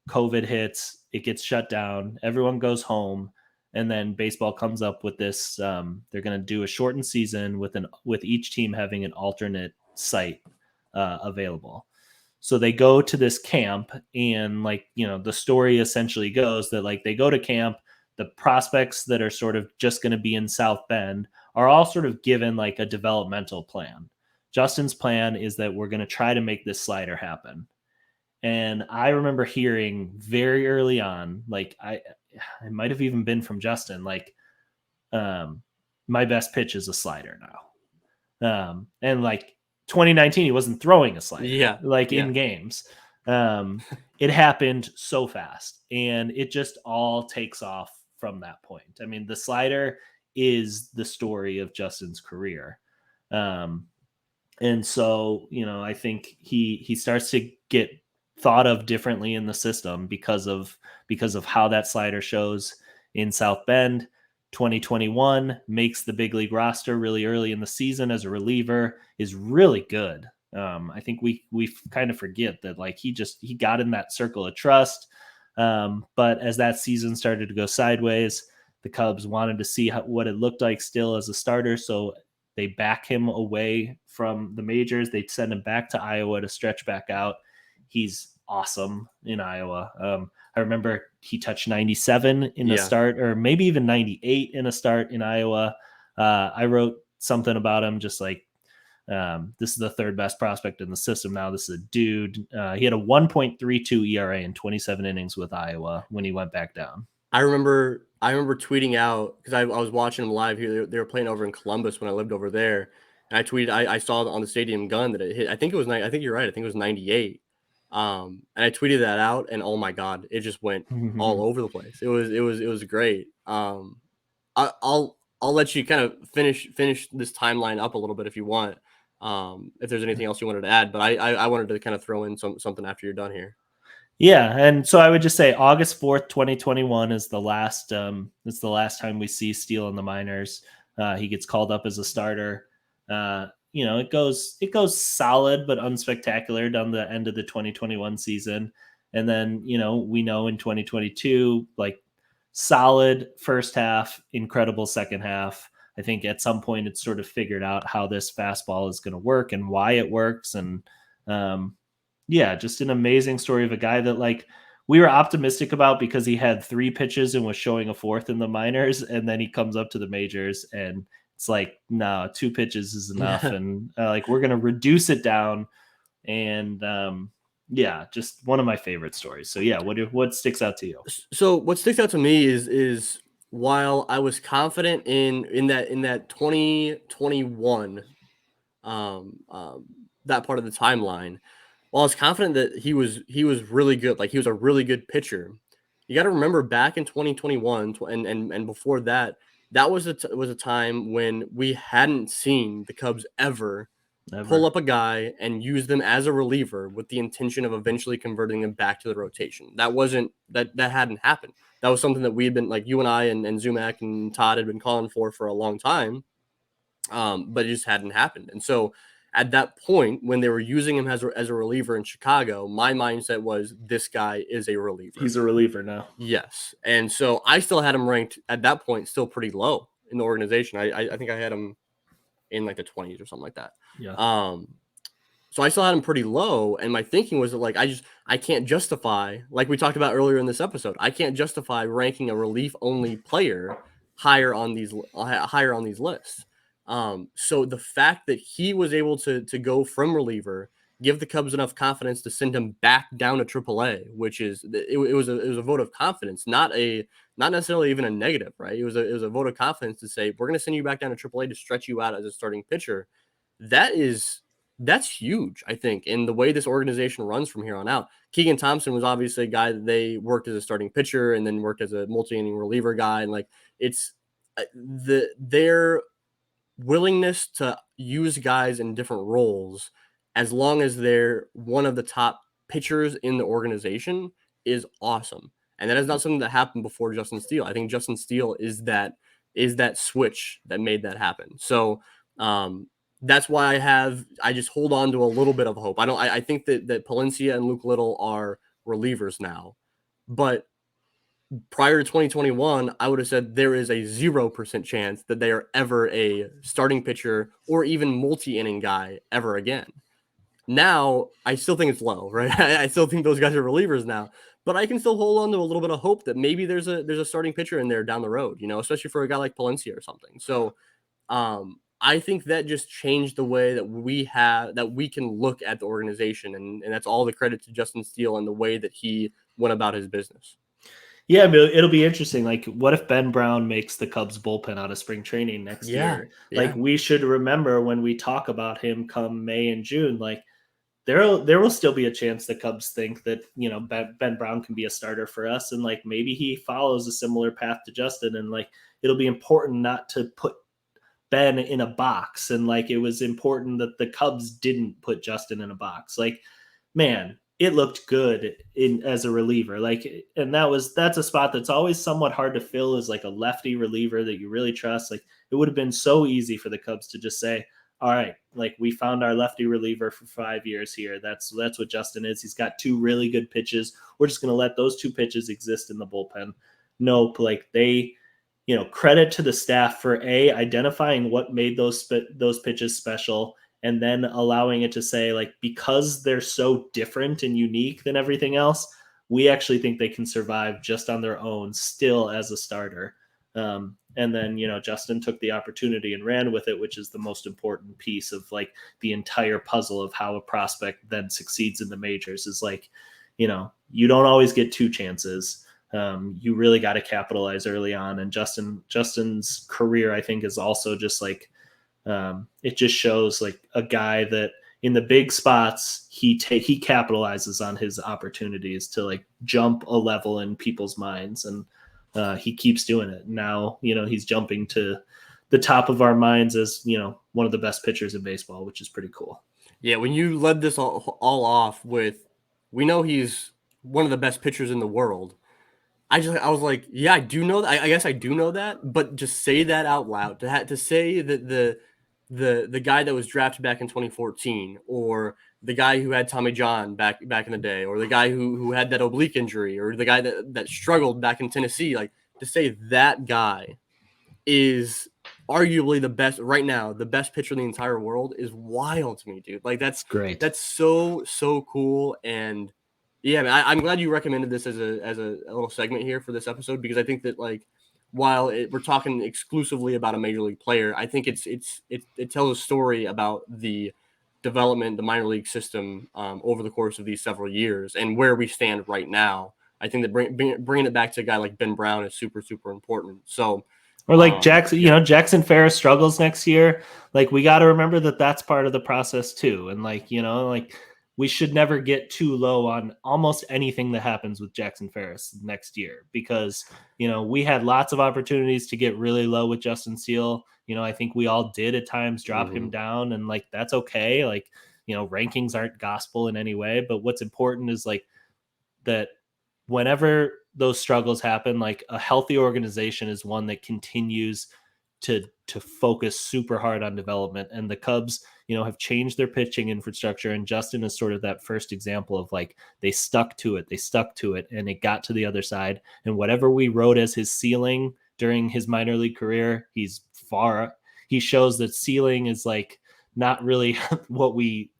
COVID hits, it gets shut down, everyone goes home, and then baseball comes up with this. They're going to do a shortened season with each team having an alternate site available. So they go to this camp, and the story essentially goes that like they go to camp, the prospects that are sort of just going to be in South Bend are all sort of given like a developmental plan. Justin's plan is that we're going to try to make this slider happen. And I remember hearing very early on, like I might have even been from Justin, like my best pitch is a slider now. And like 2019, he wasn't throwing a slider in games. It happened so fast, and it just all takes off from that point. I mean, the slider is the story of Justin's career. And so, I think he starts to get thought of differently in the system because of how that slider shows in South Bend. 2021 makes the big league roster really early in the season as a reliever, is really good. I think we kind of forget that he got in that circle of trust. But as that season started to go sideways, the Cubs wanted to see what it looked like still as a starter. So they back him away from the majors. They send him back to Iowa to stretch back out. He's awesome in Iowa. I remember he touched 97 in a start, or maybe even 98 in a start in Iowa. I wrote something about him, just like, this is the third best prospect in the system now. This is a dude. He had a 1.32 ERA in 27 innings with Iowa when he went back down. I remember tweeting out, because I was watching them live here. They were playing over in Columbus when I lived over there. And I tweeted, I saw on the stadium gun that it hit. I think you're right. I think it was 98. And I tweeted that out, and oh my God, it just went all over the place. It was great. I'll let you kind of finish this timeline up a little bit if you want. If there's anything else you wanted to add, but I wanted to kind of throw in something after you're done here. Yeah, and so I would just say August 4th, 2021 is the last it's the last time we see Steele in the minors. He gets called up as a starter. It goes solid but unspectacular down the end of the 2021 season. And then, we know in 2022, like, solid first half, incredible second half. I think at some point it's sort of figured out how this fastball is going to work and why it works. And just an amazing story of a guy that we were optimistic about because he had 3 pitches and was showing a 4th in the minors. And then he comes up to the majors and it's like, no, 2 pitches is enough. And we're going to reduce it down. And just one of my favorite stories. So yeah, what sticks out to you? So what sticks out to me is while I was confident in that 2021, that part of the timeline, while I was confident that he was really good, like he was a really good pitcher, you got to remember back in 2021 and before that, that was a time when we hadn't seen the Cubs ever pull up a guy and use them as a reliever with the intention of eventually converting them back to the rotation. That hadn't happened. That was something that we had been, like, you and I and Zumac and Todd had been calling for a long time, but it just hadn't happened. And so at that point, when they were using him as a reliever in Chicago, my mindset was, this guy is a reliever. He's a reliever now. Yes. And so I still had him ranked at that point still pretty low in the organization. I think I had him in like the 20s or something like that. Yeah. So I still had him pretty low, and my thinking was that I can't justify, like we talked about earlier in this episode, I can't justify ranking a relief only player higher on these lists. So the fact that he was able to go from reliever, give the Cubs enough confidence to send him back down to AAA, which is it was a vote of confidence, not necessarily even a negative, right? It was a vote of confidence to say, we're going to send you back down to AAA to stretch you out as a starting pitcher. That's huge, I think, in the way this organization runs from here on out. Keegan Thompson was obviously a guy that they worked as a starting pitcher and then worked as a multi-inning reliever guy. And it's their willingness to use guys in different roles, as long as they're one of the top pitchers in the organization, is awesome. And that is not something that happened before Justin Steele. I think Justin Steele is that switch that made that happen. So that's why I just hold on to a little bit of hope. I think that Palencia and Luke Little are relievers now, but prior to 2021, I would have said there is a 0% chance that they are ever a starting pitcher or even multi-inning guy ever again. Now, I still think it's low, right? I still think those guys are relievers now, but I can still hold on to a little bit of hope that maybe there's a starting pitcher in there down the road, especially for a guy like Palencia or something. So, I think that just changed the way that we can look at the organization, and that's all the credit to Justin Steele and the way that he went about his business. Yeah, but it'll be interesting. Like, what if Ben Brown makes the Cubs bullpen out of spring training next Yeah, year? Like, yeah. we should remember when we talk about him come May and June, like there will still be a chance the Cubs think that, you know, Ben Brown can be a starter for us, and like maybe he follows a similar path to Justin, and like it'll be important not to put Ben in a box, and like it was important that the Cubs didn't put Justin in a box. Like, man, it looked good in as a reliever. Like, and that's a spot that's always somewhat hard to fill, is like a lefty reliever that you really trust. Like, it would have been so easy for the Cubs to just say, all right, like we found our lefty reliever for 5 years here. That's what Justin is. He's got 2 really good pitches. We're just going to let those 2 pitches exist in the bullpen. Nope. Like, they, you know, credit to the staff for identifying what made those pitches special, and then allowing it to say, like, because they're so different and unique than everything else, we actually think they can survive just on their own still as a starter. And then, you know, Justin took the opportunity and ran with it, which is the most important piece of like the entire puzzle of how a prospect then succeeds in the majors, is like, you know, you don't always get 2 chances. You really got to capitalize early on. And Justin's career, I think, is also just like, it just shows like a guy that in the big spots, he capitalizes on his opportunities to like jump a level in people's minds. And he keeps doing it. Now, you know, he's jumping to the top of our minds as, you know, one of the best pitchers in baseball, which is pretty cool. Yeah, when you led this all off with, we know he's one of the best pitchers in the world. I was like, yeah, I do know that. I guess I do know that, but just say that out loud, to say that the guy that was drafted back in 2014, or the guy who had Tommy John back in the day, or the guy who had that oblique injury, or the guy that struggled back in Tennessee, like, to say that guy is arguably the best right now, the best pitcher in the entire world, is wild to me, dude. Like, that's great. That's so cool. And yeah, man, I'm glad you recommended this as a little segment here for this episode, because I think that, like, while we're talking exclusively about a major league player, I think it tells a story about the development, the minor league system, over the course of these several years, and where we stand right now. I think that bringing it back to a guy like Ben Brown is super important. So, or like Jackson, you yeah. know, Jackson Ferris struggles next year. Like, we got to remember that that's part of the process too. And like, you know, like we should never get too low on almost anything that happens with Jackson Ferris next year, because, you know, we had lots of opportunities to get really low with Justin Steele. You know, I think we all did at times drop him down, and like, that's okay. Like, you know, rankings aren't gospel in any way, but what's important is like that whenever those struggles happen, like a healthy organization is one that continues to focus super hard on development. And the Cubs, you know, have changed their pitching infrastructure, and Justin is sort of that first example of like they stuck to it and it got to the other side. And whatever we wrote as his ceiling during his minor league career, he shows that ceiling is like not really what we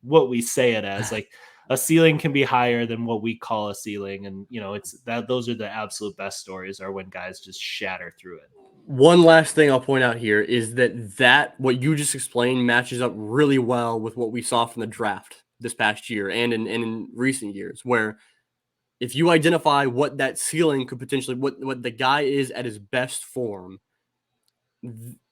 say it as. Like, a ceiling can be higher than what we call a ceiling. And, you know, it's that those are the absolute best stories, are when guys just shatter through it. One last thing I'll point out here is that what you just explained matches up really well with what we saw from the draft this past year and in recent years, where if you identify what that ceiling could potentially, what the guy is at his best form,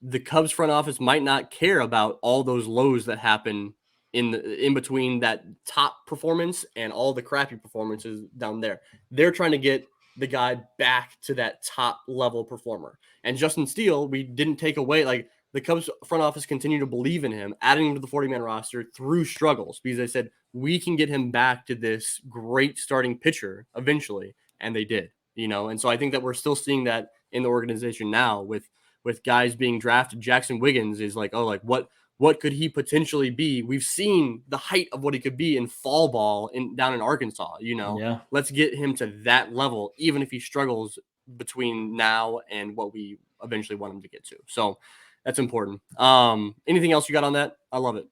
the Cubs front office might not care about all those lows that happen in between that top performance and all the crappy performances down there. They're trying to get the guy back to that top level performer. And Justin Steele, we didn't take away, like, the Cubs front office continued to believe in him, adding him to the 40-man roster through struggles, because they said, we can get him back to this great starting pitcher eventually. And they did, you know? And so I think that we're still seeing that in the organization now with guys being drafted. Jackson Wiggins is like, oh, like, what could he potentially be? We've seen the height of what he could be in fall ball down in Arkansas, you know. Yeah. Let's get him to that level, even if he struggles between now and what we eventually want him to get to. So that's important. Anything else you got on that? I love it.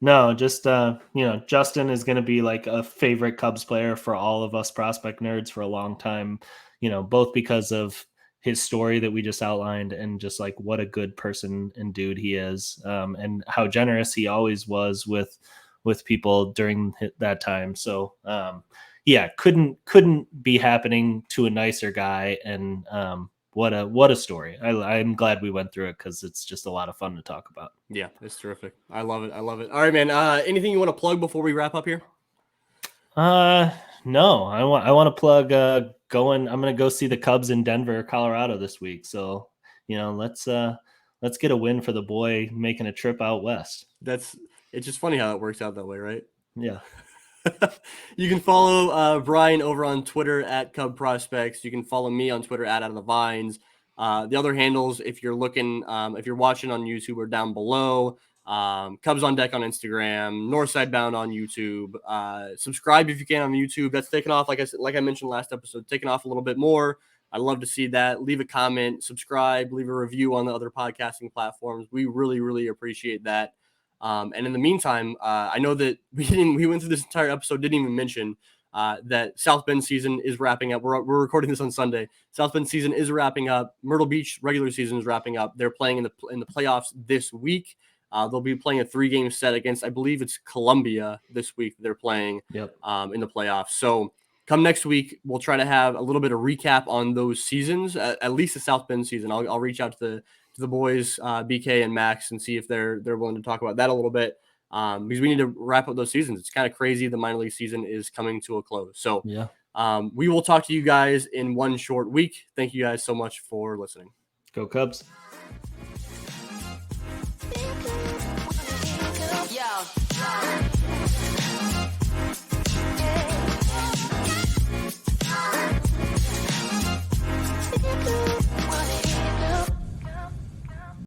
No, just you know, Justin is going to be like a favorite Cubs player for all of us prospect nerds for a long time, you know, both because of his story that we just outlined, and just like what a good person and dude he is, and how generous he always was with people during that time. So couldn't be happening to a nicer guy. And what a story. I'm glad we went through it because it's just a lot of fun to talk about. Yeah, it's terrific. I love it. All right, man. Anything you want to plug before we wrap up here? No, I want to plug I'm gonna go see the Cubs in Denver, Colorado this week. So, let's get a win for the boy making a trip out west. It's just funny how it works out that way, right? Yeah. You can follow Bryan over on Twitter at Cub Prospects. You can follow me on Twitter at Out of the Vines. The other handles, if you're looking, if you're watching on YouTube, are down below. Cubs on Deck on Instagram, Northside Bound on YouTube. Subscribe if you can on YouTube. That's taken off, like I mentioned last episode, taken off a little bit more. I'd love to see that. Leave a comment, subscribe, leave a review on the other podcasting platforms. We really, really appreciate that. And in the meantime, I know that we went through this entire episode, didn't even mention that South Bend season is wrapping up. We're recording this on Sunday. South Bend season is wrapping up. Myrtle Beach regular season is wrapping up. They're playing in the playoffs this week. They'll be playing a 3-game set against, I believe it's Columbia this week. They're playing in the playoffs. So come next week, we'll try to have a little bit of recap on those seasons, at least the South Bend season. I'll reach out to the boys, BK and Max, and see if they're willing to talk about that a little bit, because we need to wrap up those seasons. It's kind of crazy. The minor league season is coming to a close. So we will talk to you guys in one short week. Thank you guys so much for listening. Go Cubs.